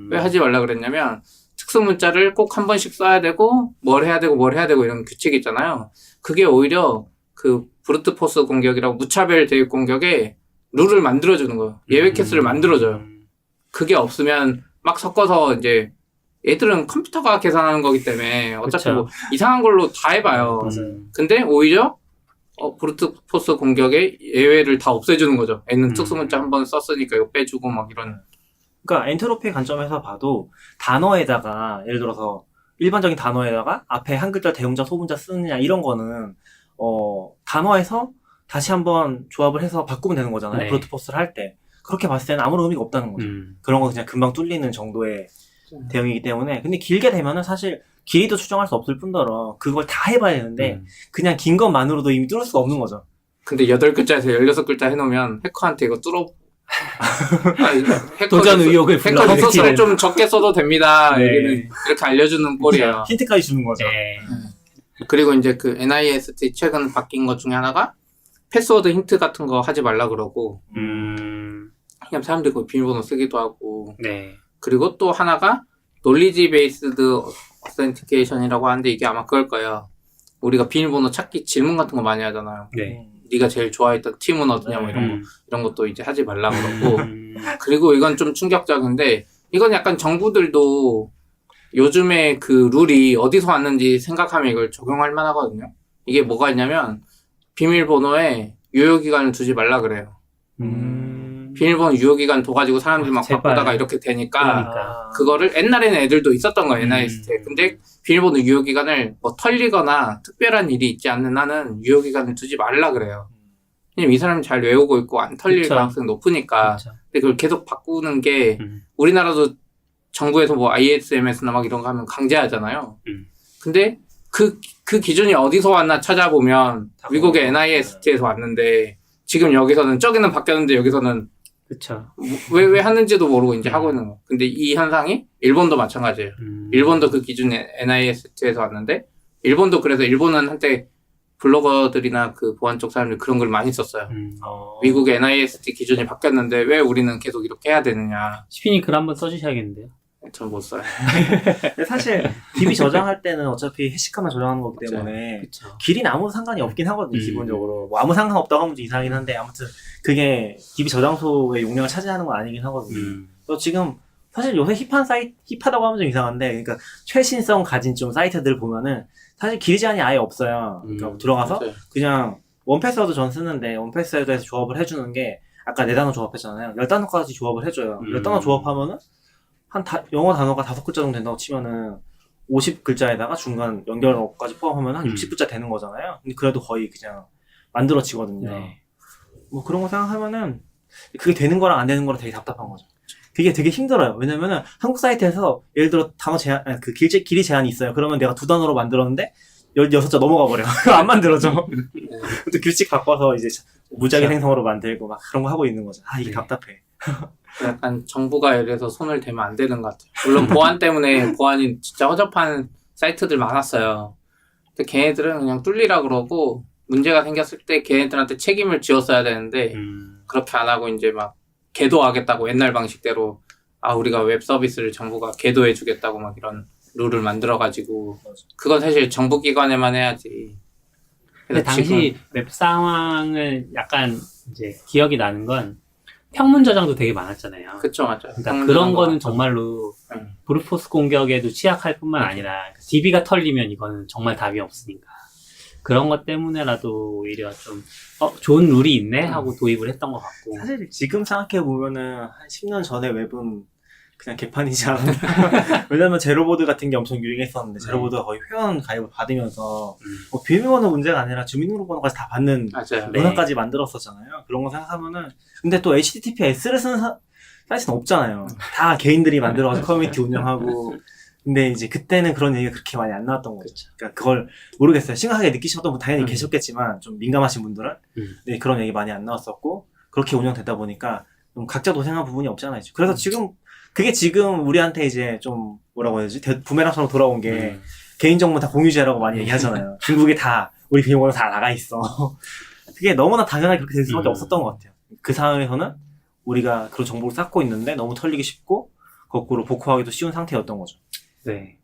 왜 하지 말라 그랬냐면 특수문자를 꼭 한 번씩 써야 되고 뭘 해야 되고 이런 규칙이 있잖아요. 그게 오히려 그 브루트포스 공격이라고 무차별 대입 공격에 룰을 만들어주는 거예요. 예외 케이스를 만들어줘요. 그게 없으면 막 섞어서 이제 얘들은 컴퓨터가 계산하는 거기 때문에 어차피 그쵸. 뭐 이상한 걸로 다 해봐요. 근데 오히려 브루트포스 공격에 예외를 다 없애주는 거죠. 얘는 특수문자 한 번 썼으니까 이거 빼주고 막 이런. 그러니까 엔트로피 관점에서 봐도 단어에다가 예를 들어서 일반적인 단어에다가 앞에 한 글자 대문자 소문자 쓰느냐 이런 거는 단어에서 다시 한번 조합을 해서 바꾸면 되는 거잖아요. 네. 브루트포스를 할 때. 그렇게 봤을 때는 아무런 의미가 없다는 거죠. 그런 거 그냥 금방 뚫리는 정도의 대응이기 때문에. 근데 길게 되면은 사실 길이도 추정할 수 없을 뿐더러 그걸 다 해봐야 되는데 그냥 긴 것만으로도 이미 뚫을 수가 없는 거죠. 근데 8글자에서 16글자 해놓으면 해커한테 이거 도전 의욕을 해커 불러일으키는. 리소스를 좀 적게 써도 됩니다. 네. 여기는 이렇게 알려주는 꼴이에요. 힌트까지 주는 거죠. 네. 그리고 이제 그 NIST 최근 바뀐 것 중에 하나가 패스워드 힌트 같은 거 하지 말라 그러고 그냥 사람들이 그 비밀번호 쓰기도 하고 네. 그리고 또 하나가 놀리지 베이스드 어센티케이션이라고 하는데 이게 아마 그걸 거예요. 우리가 비밀번호 찾기 질문 같은 거 많이 하잖아요. 네. 네가 제일 좋아했던 팀은 어디냐 뭐 이런 것도 이제 하지 말라 그러고 그리고 이건 좀 충격적인데 이건 약간 정부들도 요즘에 그 룰이 어디서 왔는지 생각하면 이걸 적용할 만하거든요. 이게 뭐가 있냐면 비밀번호에 유효기간을 두지 말라 그래요. 비밀번호 유효기간 둬가지고 사람들이 막 제발. 바꾸다가 이렇게 되니까 그러니까. 그거를 옛날에는 애들도 있었던 거예요. NIST에. 근데 비밀번호 유효기간을 뭐 털리거나 특별한 일이 있지 않는 한은 유효기간을 두지 말라 그래요. 왜냐면 이 사람이 잘 외우고 있고 안 털릴 그쵸. 가능성이 높으니까. 그렇죠. 근데 그걸 계속 바꾸는 게 우리나라도 정부에서 뭐 ISMS나 막 이런 거 하면 강제하잖아요. 근데 그 기준이 어디서 왔나 찾아보면 미국의 NIST에서 왔는데 지금 여기서는 저기는 바뀌었는데 여기서는 그렇죠. 왜 하는지도 모르고 이제 하고 있는 거. 근데 이 현상이 일본도 마찬가지예요. 일본도 그 기준이 NIST에서 왔는데 일본도 그래서 일본은 한때 블로거들이나 그 보안 쪽 사람들이 그런 걸 많이 썼어요. 미국의 NIST 기준이 바뀌었는데 왜 우리는 계속 이렇게 해야 되느냐. 시피님 글 한번 써주셔야겠는데요. 전 못 써요. 근데 사실 DB 저장할 때는 어차피 해시카만 저장하는 거기 때문에 그렇죠. 길이는 아무 상관이 없긴 하거든요. 기본적으로 뭐 아무 상관 없다고 하면 좀 이상하긴 한데 아무튼 그게 DB 저장소의 용량을 차지하는 건 아니긴 하거든요. 또 지금 사실 요새 힙하다고 하면 좀 이상한데 그러니까 최신성 가진 좀 사이트들 보면은 사실 길이 제한이 아예 없어요. 그러니까 들어가서 맞아요. 그냥 원패스워드 전 쓰는데 원패스워드에서 조합을 해주는 게 아까 4단어 조합했잖아요. 10단어까지 조합을 해줘요. 10단어 조합하면은 영어 단어가 5글자 정도 된다고 치면은 50글자에다가 중간 연결어까지 포함하면 한 60글자 되는 거잖아요. 근데 그래도 거의 그냥 만들어지거든요. 네. 뭐 그런 거 생각하면은 그게 되는 거랑 안 되는 거랑 되게 답답한 거죠. 그게 되게 힘들어요. 왜냐면은 한국 사이트에서 예를 들어 단어 제한, 그 길이 제한이 있어요. 그러면 내가 2단어로 만들었는데 16자 넘어가 버려. 안 만들어져. 또 규칙 바꿔서 이제 무작위 생성으로 만들고 막 그런 거 하고 있는 거죠. 아, 이게 네. 답답해. 약간 정부가 예를 들어서 손을 대면 안 되는 것 같아요. 물론 보안 때문에 보안이 진짜 허접한 사이트들 많았어요. 근데 걔네들은 그냥 뚫리라 그러고 문제가 생겼을 때 걔네들한테 책임을 지었어야 되는데 그렇게 안 하고 이제 막 계도하겠다고 옛날 방식대로 우리가 웹 서비스를 정부가 계도해 주겠다고 막 이런 룰을 만들어 가지고 그건 사실 정부 기관에만 해야지. 근데 당시 웹 상황을 약간 이제 기억이 나는 건 평문 저장도 되게 많았잖아요. 그쵸, 맞죠. 그러니까 그런 거는 정말로 브루포스 공격에도 취약할 뿐만 아니라 DB가 털리면 이거는 정말 답이 없으니까 그런 것 때문에라도 오히려 좀 좋은 룰이 있네 하고 도입을 했던 것 같고. 사실 지금 생각해 보면은 한 10년 전에 웹은 그냥 개판이지 않나. 왜냐면 제로보드 같은 게 엄청 유행했었는데 제로보드가 거의 회원 가입을 받으면서 뭐 비밀번호 문제가 아니라 주민등록번호까지 다 받는 맞아요. 문화까지 만들었었잖아요. 그런 거 생각하면은 근데 또 HTTPS를 쓰는 사이트는 없잖아요. 다 개인들이 만들어서 커뮤니티 운영하고. 근데 이제 그때는 그런 얘기가 그렇게 많이 안 나왔던 거죠. 그러니까 그걸 모르겠어요. 심각하게 느끼셨던 분 당연히 계셨겠지만 좀 민감하신 분들은 네, 그런 얘기 많이 안 나왔었고 그렇게 운영되다 보니까 좀 각자 도생한 부분이 없지 않아 있죠. 그래서 그게 지금 우리한테 이제 좀 뭐라고 해야 되지? 부메랑처럼 돌아온 게 개인정보 다 공유제라고 많이 얘기하잖아요. 중국에 다 우리 비밀번호 다 나가 있어. 그게 너무나 당연하게 그렇게 될 수밖에 없었던 것 같아요. 그 상황에서는 우리가 그런 정보를 쌓고 있는데 너무 털리기 쉽고 거꾸로 복구하기도 쉬운 상태였던 거죠. 네.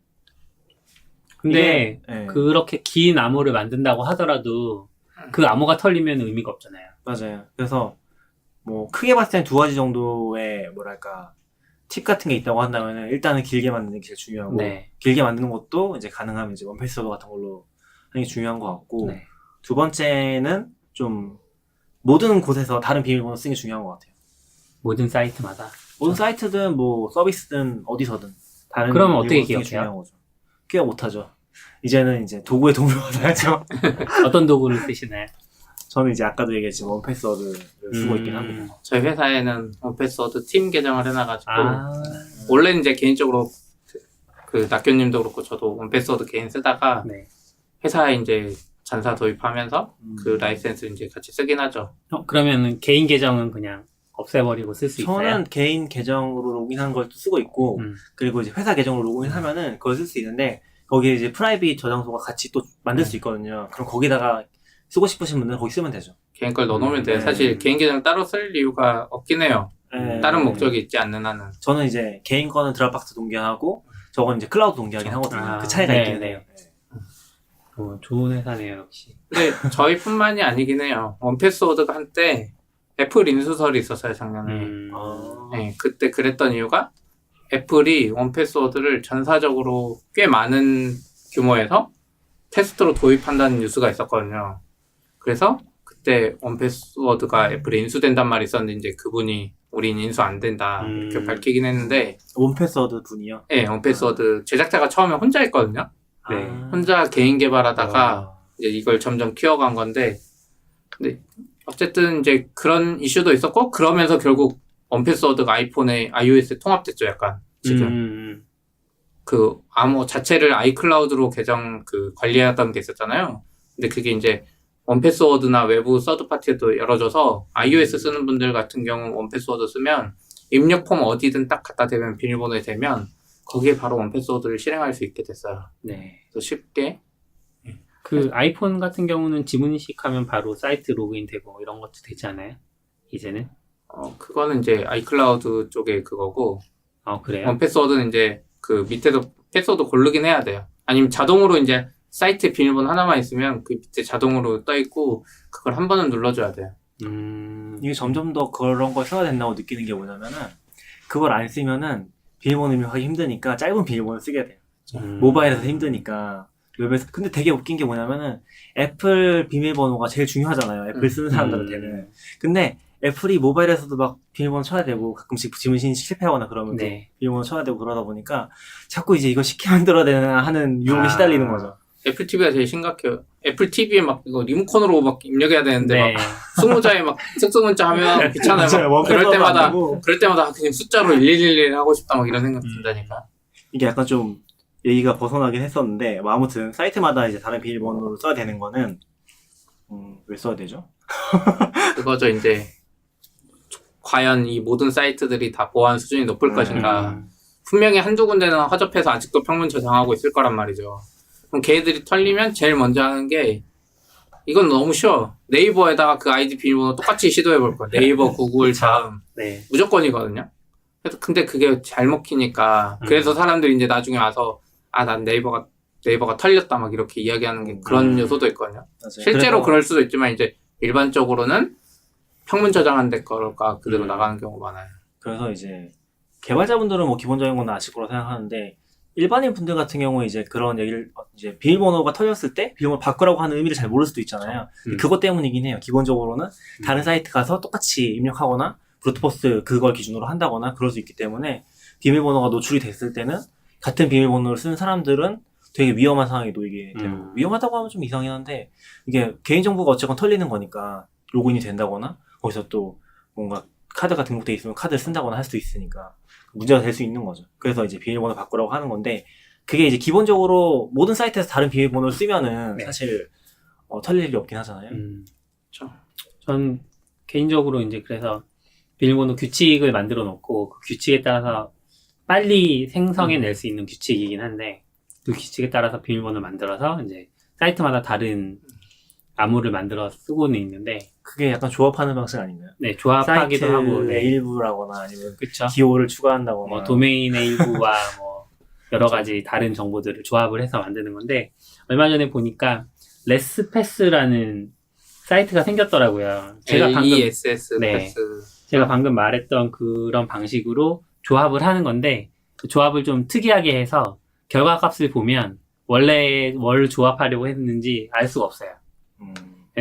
근데 네. 그렇게 긴 암호를 만든다고 하더라도 그 암호가 털리면 의미가 없잖아요. 맞아요. 그래서 뭐 크게 봤을 땐 2가지 정도의 뭐랄까 팁 같은 게 있다고 한다면 일단은 길게 만드는 게 제일 중요하고 네. 길게 만드는 것도 이제 가능하면 이제 원패스워드 같은 걸로 하는 게 중요한 것 같고 네. 두 번째는 좀 모든 곳에서 다른 비밀번호 쓰는 게 중요한 것 같아요. 모든 사이트마다. 모든 사이트든 뭐 서비스든 어디서든 다른 그러면 어떻게 비밀번호 쓰는 게 기억해요? 중요한 거죠. 기억 못하죠. 이제는 이제 도구의 도움을 받아야죠. 어떤 도구를 쓰시나요? 저는 이제 아까도 얘기했지만 원패스워드를 쓰고 있긴 합니다. 저희 회사에는 원패스워드 팀 계정을 해놔가지고 아, 원래는 이제 개인적으로 그 낙교님도 그렇고 저도 원패스워드 개인 쓰다가 네. 회사에 이제 잔사 도입하면서 그 라이센스 이제 같이 쓰긴 하죠. 그러면은 개인 계정은 그냥 없애버리고 쓸 수 있어요? 저는 개인 계정으로 로그인한 걸 또 쓰고 있고 그리고 이제 회사 계정으로 로그인하면은 그걸 쓸 수 있는데 거기에 이제 프라이빗 저장소가 같이 또 만들 수 있거든요. 그럼 거기다가 쓰고 싶으신 분들은 거기 쓰면 되죠. 개인 걸 넣어놓으면 돼요. 사실 개인 계정 따로 쓸 이유가 없긴 해요. 다른 목적이 있지 않는 한은. 저는 이제 개인 거는 드랍박스 동기화하고 저건 이제 클라우드 동기화긴 하거든요. 그 차이가 있긴 해요. 좋은 회사네요, 역시. 근데 저희뿐만이 아니긴 해요. 원패스워드가 한때 애플 인수설이 있었어요, 작년에. 네, 그때 그랬던 이유가 애플이 원패스워드를 전사적으로 꽤 많은 규모에서 테스트로 도입한다는 뉴스가 있었거든요. 그래서 그때 원패스워드가 애플에 인수된단 말이 있었는데 이제 그분이 우린 인수 안 된다 이렇게 밝히긴 했는데 원패스워드 분이요? 네, 원패스워드 제작자가 처음에 혼자 했거든요. 네. 혼자 개인 개발하다가 이제 이걸 점점 키워간 건데 근데 어쨌든 이제 그런 이슈도 있었고 그러면서 결국 원패스워드가 아이폰에 iOS에 통합됐죠 약간 지금 그 암호 자체를 아이클라우드로 계정 관리하던 게 있었잖아요. 근데 그게 이제 원패스워드나 외부 서드파티에도 열어줘서 iOS 쓰는 분들 같은 경우 원패스워드 쓰면 입력 폼 어디든 딱 갖다 대면 비밀번호에 대면 거기에 바로 원패스워드를 실행할 수 있게 됐어요. 네. 그래서 쉽게 그 아이폰 같은 경우는 지문 인식하면 바로 사이트 로그인 되고 이런 것도 되지 않아요? 이제는? 그거는 이제 아이클라우드 쪽에 그거고 그래요? 원패스워드는 이제 그 밑에도 패스워드 고르긴 해야 돼요. 아니면 자동으로 이제 사이트 비밀번호 하나만 있으면 그 밑에 자동으로 떠 있고 그걸 한 번은 눌러줘야 돼요. 이게 점점 더 그런 걸 써야 된다고 느끼는 게 뭐냐면은 그걸 안 쓰면은 비밀번호 입력하기 힘드니까 짧은 비밀번호 쓰게 돼요. 모바일에서 힘드니까 웹에서. 근데 되게 웃긴 게 뭐냐면은 애플 비밀번호가 제일 중요하잖아요. 애플 쓰는 사람들한테는. 근데 애플이 모바일에서도 막 비밀번호 쳐야 되고 가끔씩 지문신식 실패하거나 그러면 또 비밀번호 쳐야 되고 그러다 보니까 자꾸 이제 이거 쉽게 만들어야 되나 하는 유혹에 시달리는 거죠. 애플 TV가 제일 심각해요. 애플 TV에 막 이거 리모컨으로 막 입력해야 되는데 네. 막 20자에 막 쓱쓱문자 하면 귀찮아요. 막 그럴 때마다 그냥 숫자로 1111 하고 싶다 막 이런 생각 든다니까. 이게 약간 좀 얘기가 벗어나긴 했었는데 뭐 아무튼 사이트마다 이제 다른 비밀번호를 써야 되는 거는 왜 써야 되죠? 그거죠. 이제 과연 이 모든 사이트들이 다 보안 수준이 높을 것인가. 분명히 한두 군데는 허접해서 아직도 평문 저장하고 있을 거란 말이죠. 그럼 걔들이 털리면 제일 먼저 하는 게 이건 너무 쉬워. 네이버에다가 그 아이디 비밀번호 똑같이 시도해볼 거야. 네이버, 구글, 다음. 네. 무조건이거든요. 그래서 근데 그게 잘 먹히니까 그래서 사람들이 이제 나중에 와서 난 네이버가 털렸다 막 이렇게 이야기하는 게 그런 요소도 있거든요. 맞아요. 실제로 그럴 수도 있지만 이제 일반적으로는 평문 저장한 데 거가 그대로 나가는 경우가 많아요. 그래서 이제 개발자분들은 뭐 기본적인 건 아실 거라고 생각하는데 일반인 분들 같은 경우에 이제 그런 얘기를 이제 비밀번호가 털렸을 때 비밀번호 바꾸라고 하는 의미를 잘 모를 수도 있잖아요. 그것 때문이긴 해요. 기본적으로는 다른 사이트 가서 똑같이 입력하거나 브루트포스 그걸 기준으로 한다거나 그럴 수 있기 때문에 비밀번호가 노출이 됐을 때는 같은 비밀번호를 쓰는 사람들은 되게 위험한 상황에 놓이게 되고 위험하다고 하면 좀 이상하긴 한데 이게 개인정보가 어쨌건 털리는 거니까 로그인이 된다거나 거기서 또 뭔가 카드가 등록돼 있으면 카드를 쓴다거나 할 수도 있으니까 문제가 될 수 있는 거죠. 그래서 이제 비밀번호 바꾸라고 하는 건데 그게 이제 기본적으로 모든 사이트에서 다른 비밀번호를 쓰면은 사실 털릴 일이 없긴 하잖아요. 그렇죠. 전 개인적으로 이제 그래서 비밀번호 규칙을 만들어 놓고 그 규칙에 따라서 빨리 생성해낼 수 있는 규칙이긴 한데 그 규칙에 따라서 비밀번호를 만들어서 이제 사이트마다 다른 암호를 만들어 쓰고는 있는데 그게 약간 조합하는 방식 아닌가요? 네, 조합하기도 하고 네, 일부라거나 아니면 그쵸. 기호를 추가한다거나 뭐 도메인의 일부와 뭐 여러 가지 다른 정보들을 조합을 해서 만드는 건데 얼마 전에 보니까 레스패스라는 사이트가 생겼더라고요. 제가 LESS 네, 패스. 제가 방금 말했던 그런 방식으로 조합을 하는 건데 그 조합을 좀 특이하게 해서 결과값을 보면 원래 뭘 조합하려고 했는지 알 수가 없어요.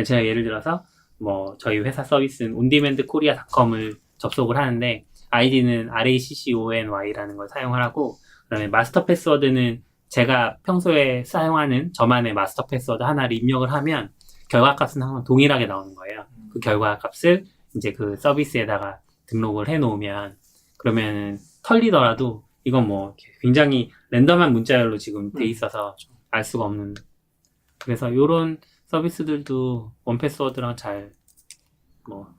제가 예를 들어서 뭐 저희 회사 서비스는 ondemandkorea.com을 접속을 하는데 아이디는 RACCONY라는 걸 사용을 하고 그다음에 마스터 패스워드는 제가 평소에 사용하는 저만의 마스터 패스워드 하나를 입력을 하면 결과값은 항상 동일하게 나오는 거예요. 그 결과값을 이제 그 서비스에다가 등록을 해 놓으면 그러면 털리더라도 이건 뭐 굉장히 랜덤한 문자열로 지금 돼 있어서 알 수가 없는 그래서 요런 서비스들도 원패스워드랑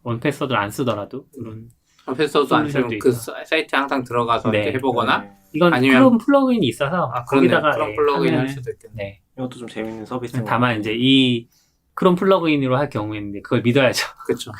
원패스워드를 안 쓰더라도 이런 원패스워드 안 쓰면 그 사이트에 항상 들어가서 이제 해보거나 이건 아니면 크롬 플러그인이 있어서 거기다가 크롬 플러그인 할 수도 있겠네. 네. 이것도 좀 재밌는 서비스. 다만 이제 이 크롬 플러그인으로 할 경우에는 그걸 믿어야죠. 그렇죠.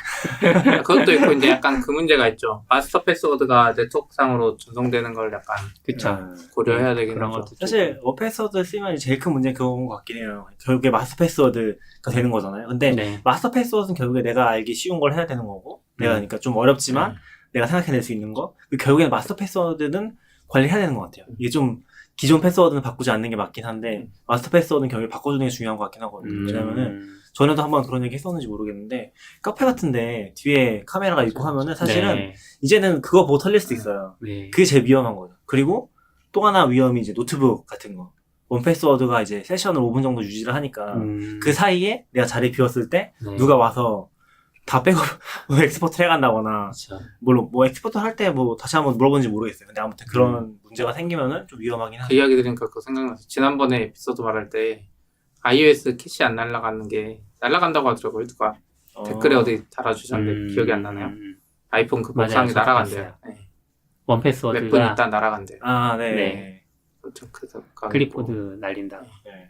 그것도 있고 이제 약간 그 문제가 있죠. 마스터 패스워드가 네트워크상으로 전송되는 걸 약간 그쵸. 고려해야 되긴 그런 하죠. 것도 사실 원패스워드 쓰면 제일 큰 문제는 그건 것 같긴 해요. 결국에 마스터 패스워드가 되는 거잖아요. 근데 마스터 패스워드는 결국에 내가 알기 쉬운 걸 해야 되는 거고 내가 그러니까 좀 어렵지만 내가 생각해낼 수 있는 거 결국에 마스터 패스워드는 관리해야 되는 것 같아요. 이게 좀 기존 패스워드는 바꾸지 않는 게 맞긴 한데 마스터 패스워드는 결국에 바꿔주는 게 중요한 것 같긴 하거든요. 왜냐면은 전에도 한번 그런 얘기 했었는지 모르겠는데 카페 같은데 뒤에 카메라가 있고 하면은 사실은 네. 이제는 그거 보고 털릴 수도 있어요. 네. 그게 제일 위험한 거죠. 그리고 또 하나 위험이 이제 노트북 같은 거. 원 패스워드가 이제 세션을 5분 정도 유지를 하니까 그 사이에 내가 자리 비웠을 때 네. 누가 와서 다 백업 엑스포트 해간다거나 그렇죠. 물론 뭐 엑스포트 할 때 뭐 다시 한번 물어본지 모르겠어요. 근데 아무튼 그런 문제가 생기면은 좀 위험하긴 그 하죠. 이야기 들으니까 그거 생각나서 지난번에 에피소드 말할 때 iOS 캐시 안 날아가는 게 날아간다고 하더라고요. 누가 댓글에 어디 달아주셨는데 기억이 안 나네요. 아이폰 그 맞아요. 목상이 저도 날아간대요. 봤어요. 네. 원 몇 분 패스워드가 있다 날아간대요. 아, 네. 네. 아무튼 그래서 그거 클립보드 있고. 날린다. 네.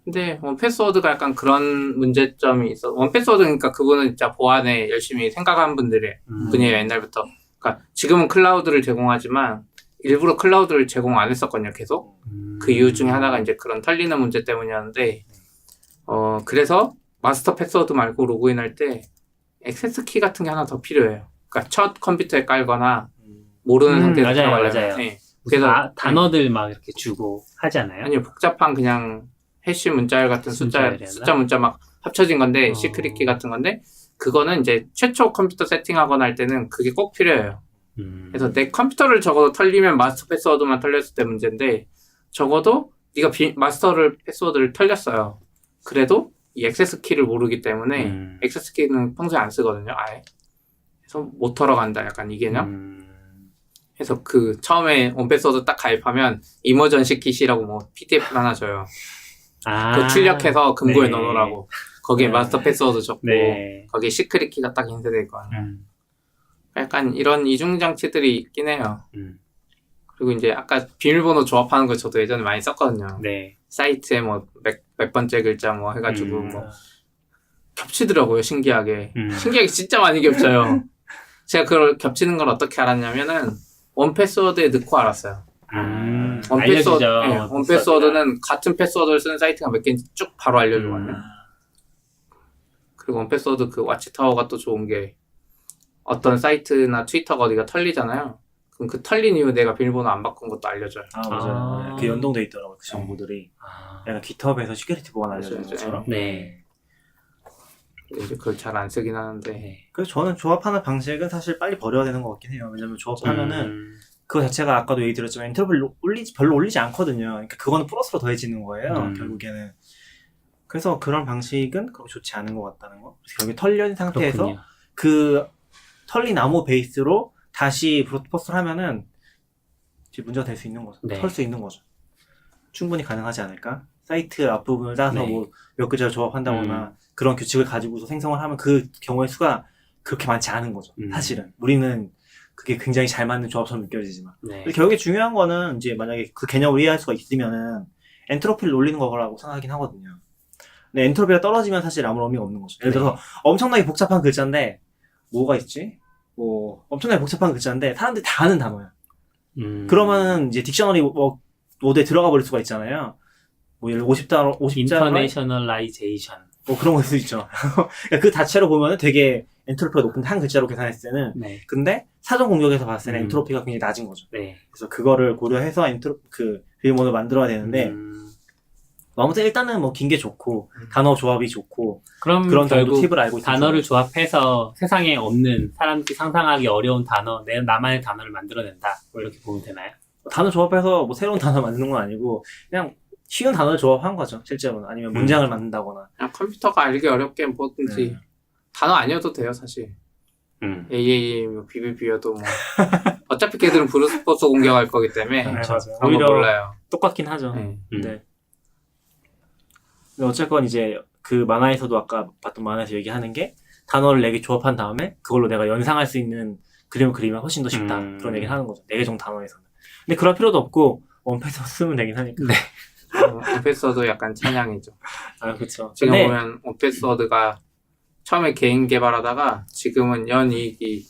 근데 원패스워드가 약간 그런 문제점이 있어. 원패스워드니까 그분은 진짜 보안에 열심히 생각한 분이에요. 옛날부터. 그러니까 지금은 클라우드를 제공하지만 일부러 클라우드를 제공 안 했었거든요. 계속. 그 이유 중에 하나가 이제 그런 털리는 문제 때문이었는데 그래서 마스터 패스워드 말고 로그인할 때 액세스 키 같은 게 하나 더 필요해요. 그러니까 첫 컴퓨터에 깔거나 모르는 상태에서 맞아요, 들어가려면. 맞아요. 네. 그래서 단어들 막 이렇게 주고 하지 않아요? 아니요, 복잡한 그냥 해시 문자열 같은 숫자 숫자열이었나? 문자 막 합쳐진 건데, 시크릿 키 같은 건데, 그거는 이제 최초 컴퓨터 세팅하거나 할 때는 그게 꼭 필요해요. 그래서 내 컴퓨터를 적어도 털리면 마스터 패스워드만 털렸을 때 문제인데, 적어도 네가 마스터 패스워드를 털렸어요. 그래도 이 액세스 키를 모르기 때문에, 액세스 키는 평소에 안 쓰거든요, 아예. 그래서 못 털어간다, 약간 이 개념? 그래서 그 처음에 원패스워드 딱 가입하면 이머전시 킷이라고 뭐 PDF 하나 줘요. 그거 출력해서 금고에 네. 넣어놓으라고. 거기에 마스터 패스워드 적고 네. 거기에 시크릿 키가 딱 인쇄되어 있거든요. 약간 이런 이중 장치들이 있긴 해요. 그리고 이제 아까 비밀번호 조합하는 거 저도 예전에 많이 썼거든요. 네. 사이트에 뭐 몇 번째 글자 뭐 해가지고 뭐 겹치더라고요. 신기하게. 신기하게 진짜 많이 겹쳐요. 제가 그걸 겹치는 걸 어떻게 알았냐면은 원패스워드에 넣고 알았어요. 알려주죠. 네, 원패스워드는 같은 패스워드를 쓰는 사이트가 몇 개인지 쭉 바로 알려주거든요. 그리고 원패스워드 그 와치타워가 또 좋은 게 어떤 사이트나 트위터가 어디가 털리잖아요. 그럼 그 털린 이후 내가 비밀번호 안 바꾼 것도 알려줘요. 아, 맞아요. 그 연동돼 있더라고요. 그 정보들이. 약간 깃허브에서 시큐리티 보안 알려주는 것처럼. 네. 이제 그걸 잘 안 쓰긴 하는데. 그래서 저는 조합하는 방식은 사실 빨리 버려야 되는 것 같긴 해요. 왜냐면 조합하면은 그거 자체가 아까도 얘기 드렸지만 엔트로피를 별로 올리지 않거든요. 그러니까 그거는 플러스로 더해지는 거예요. 결국에는. 그래서 그런 방식은 그렇게 좋지 않은 것 같다는 거. 그래서 결국에 털린 상태에서 그렇군요. 그 털린 암호 베이스로 다시 브로드포스를 하면은 이제 문제가 될 수 있는 거죠. 네. 털 수 있는 거죠. 충분히 가능하지 않을까? 사이트 앞부분을 따서 네. 뭐 몇 글자를 조합한다거나 그런 규칙을 가지고서 생성을 하면 그 경우의 수가 그렇게 많지 않은 거죠. 사실은. 우리는 그게 굉장히 잘 맞는 조합처럼 느껴지지만. 네. 근데 결국에 중요한 거는 이제 만약에 그 개념을 이해할 수가 있으면은 엔트로피를 올리는 거라고 생각하긴 하거든요. 근데 엔트로피가 떨어지면 사실 아무런 의미가 없는 거죠. 예를 들어서 엄청나게 복잡한 글자인데 뭐가 있지? 뭐 엄청나게 복잡한 글자인데 사람들이 다 아는 단어야. 그러면은 이제 딕셔너리 모드에 들어가 버릴 수가 있잖아요. 뭐 예를 50자 인터내셔널라이제이션. 뭐 그런 걸 수 있죠. 그러니까 그 자체로 보면은 되게 엔트로피가 높은 한 글자로 계산했을 때는 네. 근데 사전 공격에서 봤을 때는 엔트로피가 굉장히 낮은 거죠. 네. 그래서 그거를 고려해서 비밀번호를 만들어야 되는데 아무튼 일단은 뭐 긴 게 좋고 단어 조합이 좋고 그럼 그런 정도 결국 팁을 알고 있으면 단어를 좋아요. 조합해서 세상에 없는 사람들이 상상하기 어려운 단어, 나만의 단어를 만들어낸다. 뭐 이렇게 보면 되나요? 단어 조합해서 뭐 새로운 단어 만드는 건 아니고 그냥 쉬운 단어를 조합한 거죠. 실제로는 아니면 문장을 만든다거나 그냥 컴퓨터가 알기 어렵게 뭐든지 단어 아니어도 돼요, 사실. AAA, 뭐 BBB여도 뭐 어차피 걔들은 브루스포스 공격할 거기 때문에 맞아요. 아무 오히려 몰라요. 똑같긴 하죠. 네. 근데 어쨌건 이제 그 만화에서도 아까 봤던 만화에서 얘기하는 게 단어를 4개 조합한 다음에 그걸로 내가 연상할 수 있는 그림을 그리면 훨씬 더 쉽다. 그런 얘기를 하는 거죠. 4개 정도 단어에서는. 근데 그럴 필요도 없고 원패스워드 쓰면 되긴 하니까. 네. 원패스워드 약간 찬양이죠. 아, 그쵸. 지금 근데 보면 원패스워드가 처음에 개인 개발하다가 지금은 연이익이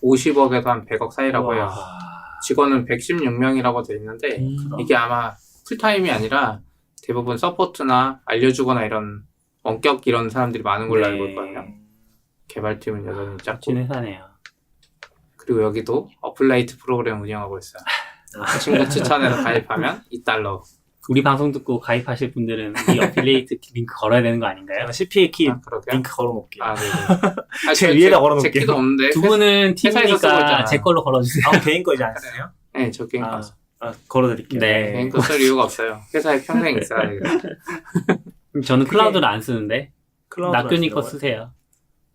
50억에서 한 100억 사이라고 해요. 직원은 116명이라고 돼 있는데 이게 아마 풀타임이 아니라 대부분 서포트나 알려주거나 이런 원격 이런 사람들이 많은 걸로 알고 있거든요. 개발팀은 여전히 작고. 멋진 회사네요. 그리고 여기도 어플라이트 프로그램 운영하고 있어요. 그 친구 추천해서 가입하면 $2. 우리 방송 듣고 가입하실 분들은 이 어필리에이트 링크 걸어야 되는 거 아닌가요? CPA 키 그러게요. 링크 걸어놓을게요. 아, 네네. 제 위에다 걸어놓을게요. 제 키도 없는데. 두 분은 회사에서 쓰고 팀이니까 있잖아. 제 걸로 걸어주세요. 개인 거 이제 안 쓰세요? 네, 저 게임 아, 봤어. 걸어드릴게요. 네. 개인 거 쓸 이유가 없어요. 회사에 평생 있어야 되겠다. 저는 클라우드를 안 쓰는데 클라우드를 낙교님 안 거 써요? 쓰세요.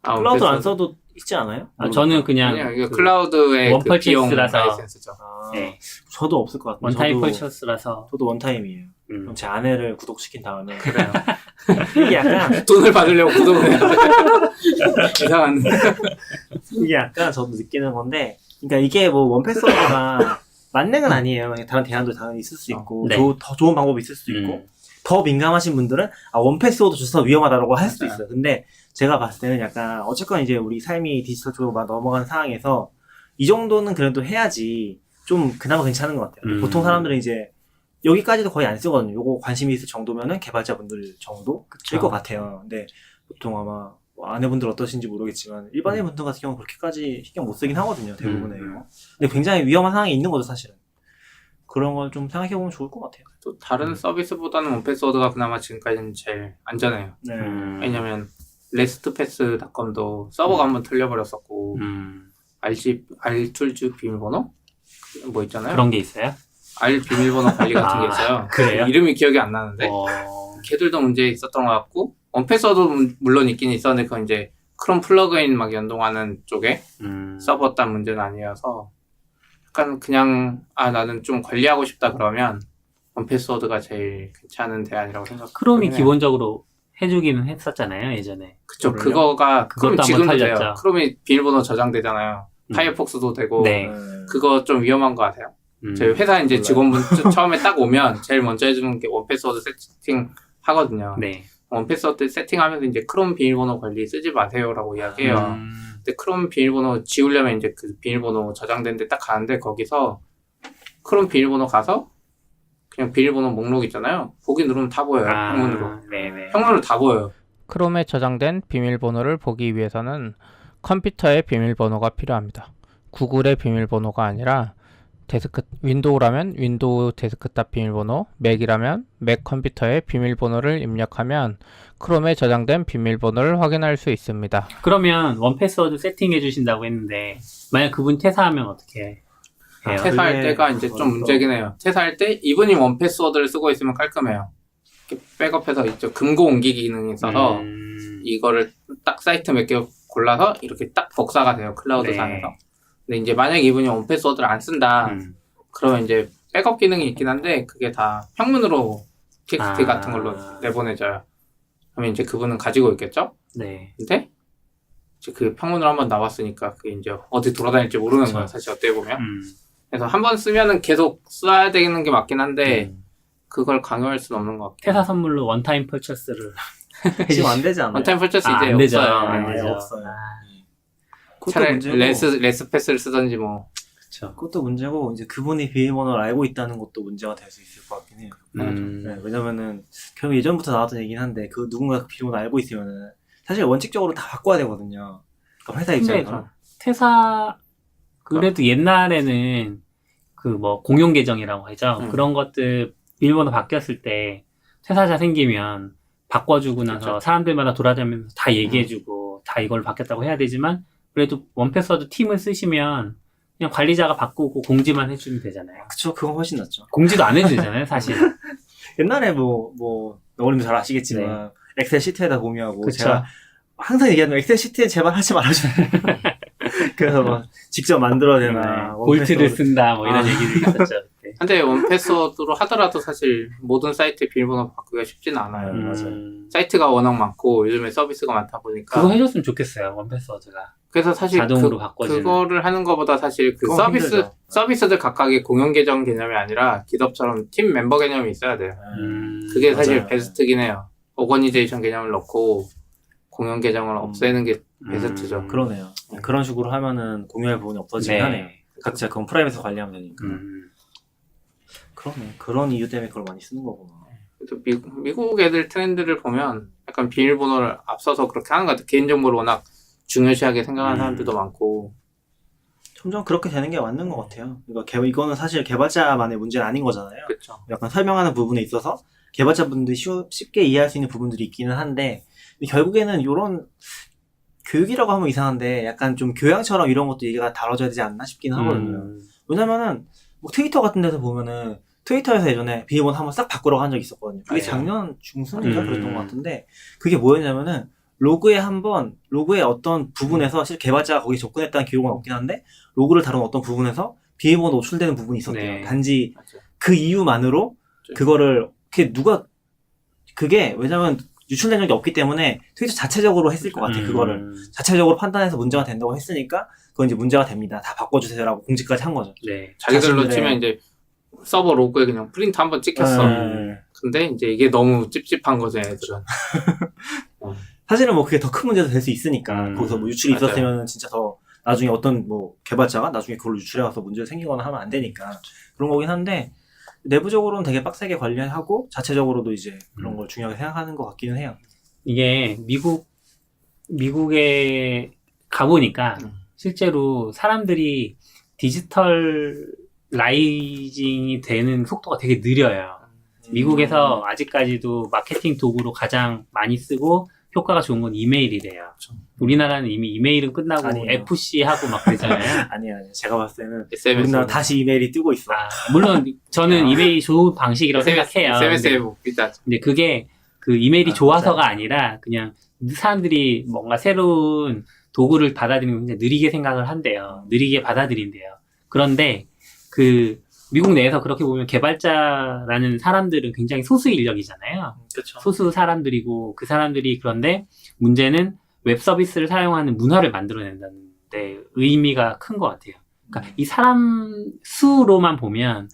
아, 클라우드 안 그래서- 써도 있지 않아요? 저는 그냥 아니요, 이거 그 클라우드의 그 원펄 비용 체스라서. 라이센스죠. 네. 저도 없을 것 같아요. 원타임 저도, 펄처스라서 저도 원타임이에요. 그럼 제 아내를 구독시킨 다음에 그래요. 이게 약간 돈을 받으려고 구독을 해야 돼. 이상한. 이게 약간 저도 느끼는 건데, 그러니까 이게 뭐 원패스워드가 만능은 아니에요. 다른 대안도 당연히 있을 수 있고, 네. 더 좋은 방법이 있을 수 있고, 더 민감하신 분들은 원패스워드 줘서 위험하다라고 할 수도 있어요. 근데 제가 봤을 때는 약간 어쨌건 이제 우리 삶이 디지털 쪽으로 막 넘어가는 상황에서 이 정도는 그래도 해야지 좀 그나마 괜찮은 것 같아요. 보통 사람들은 이제 여기까지도 거의 안 쓰거든요. 요거 관심이 있을 정도면은 개발자분들 정도일 것 같아요. 근데 보통 아마 아내분들 어떠신지 모르겠지만 일반인 분들 같은 경우는 그렇게까지 신경 못 쓰긴 하거든요. 대부분에요. 근데 굉장히 위험한 상황이 있는 거죠, 사실은. 그런 걸 좀 생각해보면 좋을 것 같아요. 또 다른 서비스보다는 원패스워드가 그나마 지금까지는 제일 안전해요. 네. 왜냐면 레스트패스닷컴도 서버가 한번 틀려버렸었고 R2주 비밀번호 뭐 있잖아요. 그런 게 있어요? R 비밀번호 관리 같은 게 있어요. 그래요? 이름이 기억이 안 나는데 걔들도 문제 있었던 것 같고 원패스워드 물론 있긴 있었는데 그건 이제 크롬 플러그인 막 연동하는 쪽에 서버 딴 문제는 아니어서 약간 그냥 나는 좀 관리하고 싶다 그러면 원패스워드가 제일 괜찮은 대안이라고 생각해요. 크롬이 기본적으로 해주기는 했었잖아요, 예전에. 그쵸. 그래요? 그거가 크롬 그것도 지금도 한번 돼요. 털렸죠. 크롬이 비밀번호 저장되잖아요. 파이어폭스도 되고 네. 그거 좀 위험한 것 같아요. 저희 회사 이제 몰라요. 직원분 처음에 딱 오면 제일 먼저 해주는 게 원패스워드 세팅 하거든요. 네. 원패스워드 세팅하면서 이제 크롬 비밀번호 관리 쓰지 마세요라고 이야기해요. 근데 크롬 비밀번호 지우려면 이제 그 비밀번호 저장된 데 딱 가는데 거기서 크롬 비밀번호 가서 그냥 비밀번호 목록 있잖아요. 보기 누르면 다 보여요. 평문으로. 네네. 평문으로 다 보여요. 크롬에 저장된 비밀번호를 보기 위해서는 컴퓨터의 비밀번호가 필요합니다. 구글의 비밀번호가 아니라 윈도우라면 윈도우 데스크탑 비밀번호, 맥이라면 맥 컴퓨터의 비밀번호를 입력하면 크롬에 저장된 비밀번호를 확인할 수 있습니다. 그러면 원패스워드 세팅해 주신다고 했는데 만약 그분 퇴사하면 어떻게 해요? 퇴사할 그게 때가 이제 좀 어렵다. 문제긴 해요. 퇴사할 때 이분이 원패스워드를 쓰고 있으면 깔끔해요. 이렇게 백업해서 있죠. 금고 옮기기 기능이 있어서 이거를 딱 사이트 몇 개 골라서 이렇게 딱 복사가 돼요. 클라우드 상에서. 근데 이제 만약에 이분이 원패스워드를 안 쓴다. 그러면 이제 백업 기능이 있긴 한데 그게 다 평문으로 TXT 같은 걸로 내보내져요. 그러면 이제 그분은 가지고 있겠죠? 네. 근데 이제 그 평문으로 한번 나왔으니까 그게 이제 어디 돌아다닐지 모르는 그쵸. 거예요. 사실 어떻게 보면. 그래서 한번 쓰면은 계속 써야 되는 게 맞긴 한데 그걸 강요할 수는 없는 것 같아요. 퇴사 선물로 원타임 펄처스를 지금 안 되지 않아요? 원타임 펄처스 이제 안 되죠. 없어요. 안 네. 되죠. 없어요. 그것도 차라리 문제고, 레스패스를 쓰던지 뭐. 그렇죠. 그것도 문제고, 이제 그분이 비밀번호를 알고 있다는 것도 문제가 될 수 있을 것 같긴 해요. 네, 왜냐면은, 결국 예전부터 나왔던 얘기긴 한데, 그 누군가 그 비밀번호 알고 있으면은, 사실 원칙적으로 다 바꿔야 되거든요. 그러니까 회사 입장에서. 퇴사 그래도 옛날에는 그 뭐 공용 계정이라고 하죠. 그런 것들 비밀번호 바뀌었을 때 퇴사자 생기면 바꿔주고 나서 그쵸. 사람들마다 돌아다니면서 다 얘기해주고 다 이걸 바뀌었다고 해야 되지만 그래도 원패스워드 팀을 쓰시면 그냥 관리자가 바꾸고 공지만 해주면 되잖아요. 그쵸, 그건 훨씬 낫죠. 공지도 안 해주잖아요, 사실. 옛날에 너구님도 잘 아시겠지만, 엑셀 시트에다 공유하고, 그쵸. 제가 항상 얘기하는 엑셀 시트에 제발 하지 말아주세요. 그래서 막 직접 만들어야 되나. 볼트를 쓴다, 뭐 이런 얘기들이 있었죠. 그때. 근데 원패스워드로 하더라도 사실 모든 사이트 비밀번호 바꾸기가 쉽지는 않아요. 맞아요. 사이트가 워낙 많고 요즘에 서비스가 많다 보니까. 그거 해줬으면 좋겠어요, 원패스워드가. 그래서 사실 자동으로 바꿔주는. 그거를 하는 것보다 사실 그 그건 힘들죠. 서비스들 각각의 공용 계정 개념이 아니라 기업처럼 팀 멤버 개념이 있어야 돼요. 그게 사실 맞아요. 베스트긴 해요. 오거니제이션 개념을 넣고 공용 계정을 없애는 게 베스트죠. 그러네요. 그런 식으로 하면은 공유할 부분이 없어지긴 네. 하네요. 각자 그건 프라이빗에서 관리하면 되니까. 그러네. 그런 이유 때문에 그걸 많이 쓰는 거구나. 그래도 미국 애들 트렌드를 보면 약간 비밀번호를 앞서서 그렇게 하는 것 같아요. 개인정보를 워낙 중요시하게 생각하는 사람들도 많고. 점점 그렇게 되는 게 맞는 것 같아요. 그러니까 이거는 사실 개발자만의 문제는 아닌 거잖아요. 그렇죠. 약간 설명하는 부분에 있어서 개발자분들이 쉽게 이해할 수 있는 부분들이 있기는 한데 결국에는 이런 교육이라고 하면 이상한데 약간 좀 교양처럼 이런 것도 얘기가 다뤄져야 되지 않나 싶긴 하거든요. 왜냐면은 뭐 트위터 같은 데서 보면은 트위터에서 예전에 비밀번호 한번 싹 바꾸라고 한 적이 있었거든요. 그게 작년 중순인가 그랬던 것 같은데 그게 뭐였냐면은 로그의 어떤 부분에서 실제 개발자가 거기 접근했다는 기록은 없긴 한데 로그를 다룬 어떤 부분에서 비밀번호 노출되는 부분이 있었대요. 네. 단지 맞아요. 그 이유만으로 그거를 그게 왜냐면 유출된 적이 없기 때문에 트위터 자체적으로 했을 것 같아요. 그거를 자체적으로 판단해서 문제가 된다고 했으니까 그건 이제 문제가 됩니다. 다 바꿔주세요라고 공지까지 한 거죠. 네. 자기들로 자신들의- 치면 이제 서버 로그에 그냥 프린트 한번 찍혔어. 근데 이제 이게 너무 찝찝한 거죠, 애들은. 사실은 뭐 그게 더 큰 문제도 될 수 있으니까 거기서 뭐 유출이 맞아요. 있었으면 진짜 더 나중에 어떤 뭐 개발자가 나중에 그걸 유출해와서 문제가 생기거나 하면 안 되니까 그런 거긴 한데 내부적으로는 되게 빡세게 관리하고 자체적으로도 이제 그런 걸 중요하게 생각하는 것 같기는 해요. 이게 미국에 가보니까 실제로 사람들이 디지털라이징이 되는 속도가 되게 느려요. 미국에서 아직까지도 마케팅 도구로 가장 많이 쓰고 효과가 좋은 건 이메일이래요. 우리나라는 이미 이메일은 끝나고 아니에요. FC 하고 막 그러잖아요. 아니요. 제가 봤을 때는 SMS. 우리나라 다시 이메일이 뜨고 있어. 물론 저는 이메일이 좋은 방식이라고 생각해요. SMS에 근데, 비싸. 근데 그게 그 이메일이 좋아서가 아니라 그냥 사람들이 뭔가 새로운 도구를 받아들이는 걸 굉장히 느리게 생각을 한대요. 느리게 받아들인대요. 그런데 미국 내에서 그렇게 보면 개발자라는 사람들은 굉장히 소수 인력이잖아요. 그렇죠. 소수 사람들이고 그 사람들이 그런데 문제는 웹 서비스를 사용하는 문화를 만들어낸다는데 의미가 큰 것 같아요. 그러니까 이 사람 수로만 보면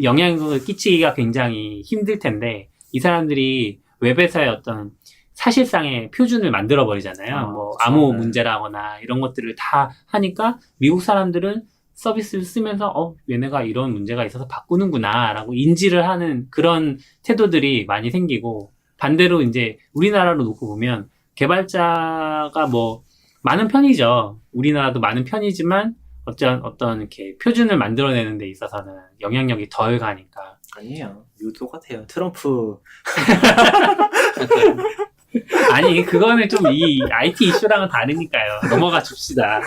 영향을 끼치기가 굉장히 힘들 텐데 이 사람들이 웹에서의 어떤 사실상의 표준을 만들어 버리잖아요. 뭐 그렇죠. 암호 네. 문제라거나 이런 것들을 다 하니까 미국 사람들은 서비스를 쓰면서 얘네가 이런 문제가 있어서 바꾸는구나 라고 인지를 하는 그런 태도들이 많이 생기고 반대로 이제 우리나라로 놓고 보면 개발자가 뭐 많은 편이죠. 우리나라도 많은 편이지만 어떤 이렇게 표준을 만들어내는 데 있어서는 영향력이 덜 가니까. 아니에요. 미국 똑같아요. 트럼프 아니 그거는 좀 이 IT 이슈랑은 다르니까요. 넘어가 줍시다.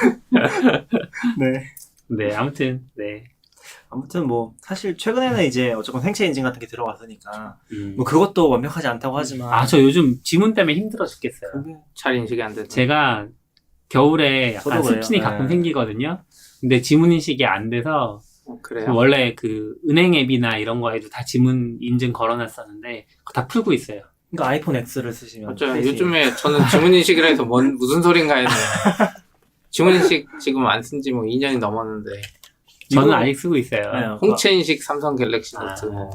네. 네, 아무튼 네. 아무튼 뭐 사실 최근에는 이제 어쨌건 생체 인증 같은 게 들어왔으니까 음. 뭐 그것도 완벽하지 않다고 하지만 저 요즘 지문 때문에 힘들어 죽겠어요. 그게 잘 인식이 안 되죠. 제가 겨울에 약간 저도 그래요. 슬픈이 가끔 네. 생기거든요. 근데 지문 인식이 안 돼서 그래요. 원래 그 은행 앱이나 이런 거에도 다 지문 인증 걸어놨었는데 그거 다 풀고 있어요. 그러니까 아이폰 X를 쓰시면 맞아요. 페이스에 요즘에 저는 지문인식이라 해서 무슨 소린가 했네요. 지문인식 지금 안 쓴 지 뭐 2년이 넘었는데. 저는 이거- 아직 쓰고 있어요. 네, 홍채인식 삼성 갤럭시 아. 노트 뭐.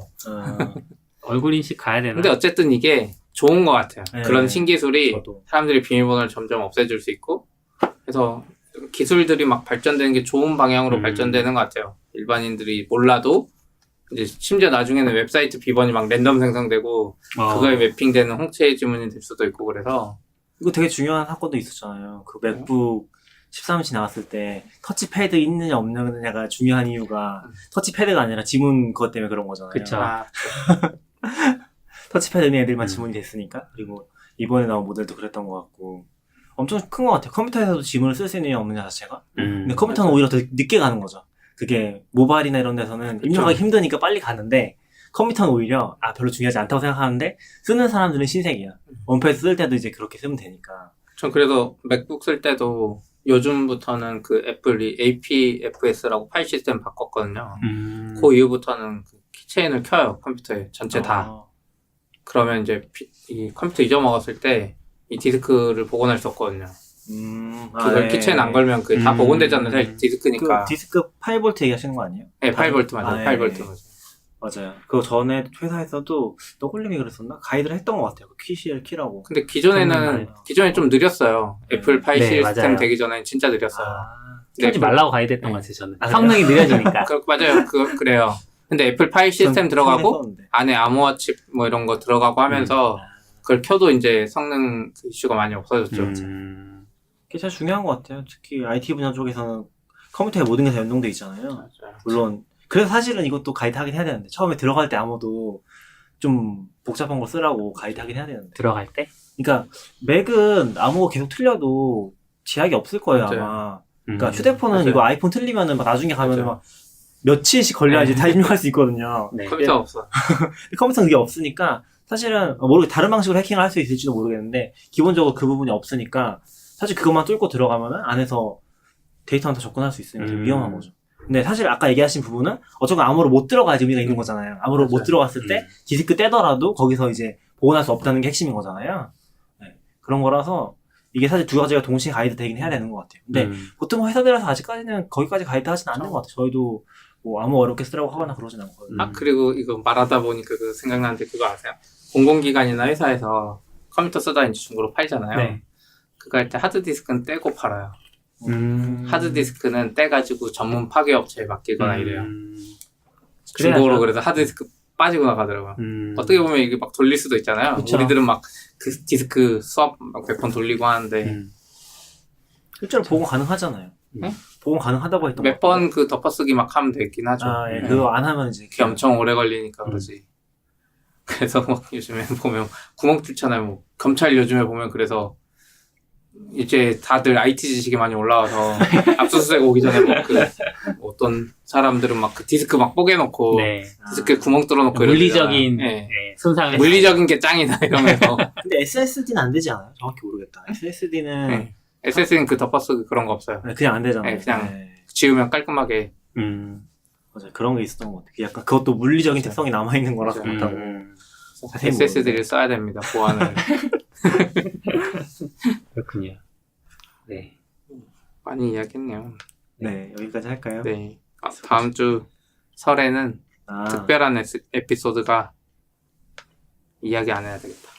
얼굴 인식 가야 되나? 근데 어쨌든 이게 좋은 것 같아요. 네. 그런 신기술이 저도. 사람들이 비밀번호를 점점 없애줄 수 있고 그래서 기술들이 막 발전되는 게 좋은 방향으로 발전되는 것 같아요. 일반인들이 몰라도 이제 심지어 나중에는 웹사이트 비번이 막 랜덤 생성되고 그거에 매핑되는 홍채 지문이 될 수도 있고 그래서 이거 되게 중요한 사건도 있었잖아요. 그 맥북 13인치 나왔을 때 터치패드 있느냐 없느냐가 중요한 이유가 터치패드가 아니라 지문 그것 때문에 그런 거잖아요. 그쵸. 터치패드 있는 애들만 지문이 됐으니까. 그리고 이번에 나온 모델도 그랬던 것 같고 엄청 큰 것 같아요. 컴퓨터에서도 지문을 쓸 수 있느냐 없느냐 자체가. 근데 컴퓨터는 오히려 더 늦게 가는 거죠. 그게 모바일이나 이런 데서는 입력하기 힘드니까 빨리 가는데 컴퓨터는 오히려 별로 중요하지 않다고 생각하는데 쓰는 사람들은 신세계야. 원패스 쓸 때도 이제 그렇게 쓰면 되니까. 전 그래도 맥북 쓸 때도 요즘부터는 그 애플이 APFS라고 파일 시스템 바꿨거든요. 그 이후부터는 그 키체인을 켜요. 컴퓨터에 전체 다. 그러면 이제 이 컴퓨터 잊어먹었을 때 이 디스크를 복원할 수 없거든요. 그걸 키체인 안 걸면 그게 다 복원되잖아요. 디스크니까. 그 디스크 8V 얘기하시는 거 아니에요? 네, 8V 맞아요. 8V 맞아요. 맞아요. 그거 전에 회사에서도 너굴님이 그랬었나? 가이드를 했던 것 같아요. 그 QCL 키라고. 근데 기존에 좀 느렸어요. 애플 파일 네, 시스템 맞아요. 되기 전에 진짜 느렸어요. 켜지 애플- 말라고 가이드 했던 것 같아요, 저는. 아, 성능이 느려지니까. 맞아요. 그래요. 근데 애플 파일 시스템 들어가고 했었는데. 안에 암호화 칩 뭐 이런 거 들어가고 하면서 그걸 켜도 이제 성능 이슈가 많이 없어졌죠. 그게 제일 중요한 것 같아요. 특히 IT 분야 쪽에서는 컴퓨터에 모든 게 다 연동돼 있잖아요. 맞아요. 물론 그래서 사실은 이것도 가이드 하긴 해야 되는데 처음에 들어갈 때 아무도 좀 복잡한 거 쓰라고 가이드 하긴 해야 되는데. 들어갈 때? 그러니까 맥은 아무거 계속 틀려도 제약이 없을 거예요 맞아요. 아마. 그러니까 음. 휴대폰은 맞아요. 이거 아이폰 틀리면은 막 나중에 가면은 맞아요. 막 며칠씩 걸려야지 다 입력할 수 있거든요. 네. 컴퓨터가 없어. 컴퓨터는 그게 없으니까 사실은 다른 방식으로 해킹을 할 수 있을지도 모르겠는데 기본적으로 그 부분이 없으니까 사실 그것만 뚫고 들어가면은 안에서 데이터만 다 접근할 수 있으니까 되게 위험한 거죠. 근데 사실 아까 얘기하신 부분은 어쩌면 암호로 못 들어가야지 의미가 있는 거잖아요. 암호로 못 맞아요. 들어갔을 때 디스크 떼더라도 거기서 이제 보관할 수 없다는 게 핵심인 거잖아요. 네. 그런 거라서 이게 사실 두 가지가 동시에 가이드 되긴 해야 되는 것 같아요. 근데 보통 회사들에서 아직까지는 거기까지 가이드 하진 않는 것 같아요. 저희도 뭐 암호 어렵게 쓰라고 하거나 그러진 않거든요. 아, 그리고 이거 말하다 보니까 그 생각나는데 그거 아세요? 공공기관이나 회사에서 컴퓨터 쓰다 이제 중고로 팔잖아요. 네. 그거 할 때 하드디스크는 떼고 팔아요. 음. 하드디스크는 떼가지고 전문 파괴 업체에 맡기거나 이래요. 그래야죠. 중고로 그래서 하드디스크 빠지고 나가더라고요. 어떻게 보면 이게 막 돌릴 수도 있잖아요. 그쵸. 우리들은 막 그 디스크 수업 막 100번 돌리고 하는데 실제로 보건 가능하잖아요. 네? 보건 가능하다고 했던 몇 번 그 덮어쓰기 막 하면 되긴 하죠. 아, 예. 네. 그거 안 하면 이제 그게 엄청 오래 걸리니까 그러지. 그래서 막 요즘에 보면 구멍 뚫잖아요. 뭐 검찰 요즘에 보면 그래서 이제 다들 IT 지식이 많이 올라와서 압수수색 오기 전에 뭐 어떤 사람들은 막 그 디스크 막 뽀개놓고 네. 디스크에 구멍 뚫어놓고 물리적인 이러잖아요. 네. 네, 손상을 물리적인 게 짱이다 이러면서 근데 SSD는 안 되지 않아요? 정확히 모르겠다. SSD는 네. SS는 그 덮어쓰기 그런 거 없어요. 그냥 안 되잖아요. 네, 그냥 지우면 깔끔하게. 맞아요. 그런 게 있었던 것 같아요. 약간 그것도 물리적인 맞아요. 특성이 남아있는 거라서 맞아요. 그렇다고. 자세히 SSD를 써야 됩니다. 보안을. 그렇군요. 네. 많이 이야기했네요. 네, 여기까지 할까요? 네. 다음 주 설에는 아, 특별한 에피소드가 이야기 안 해야 되겠다.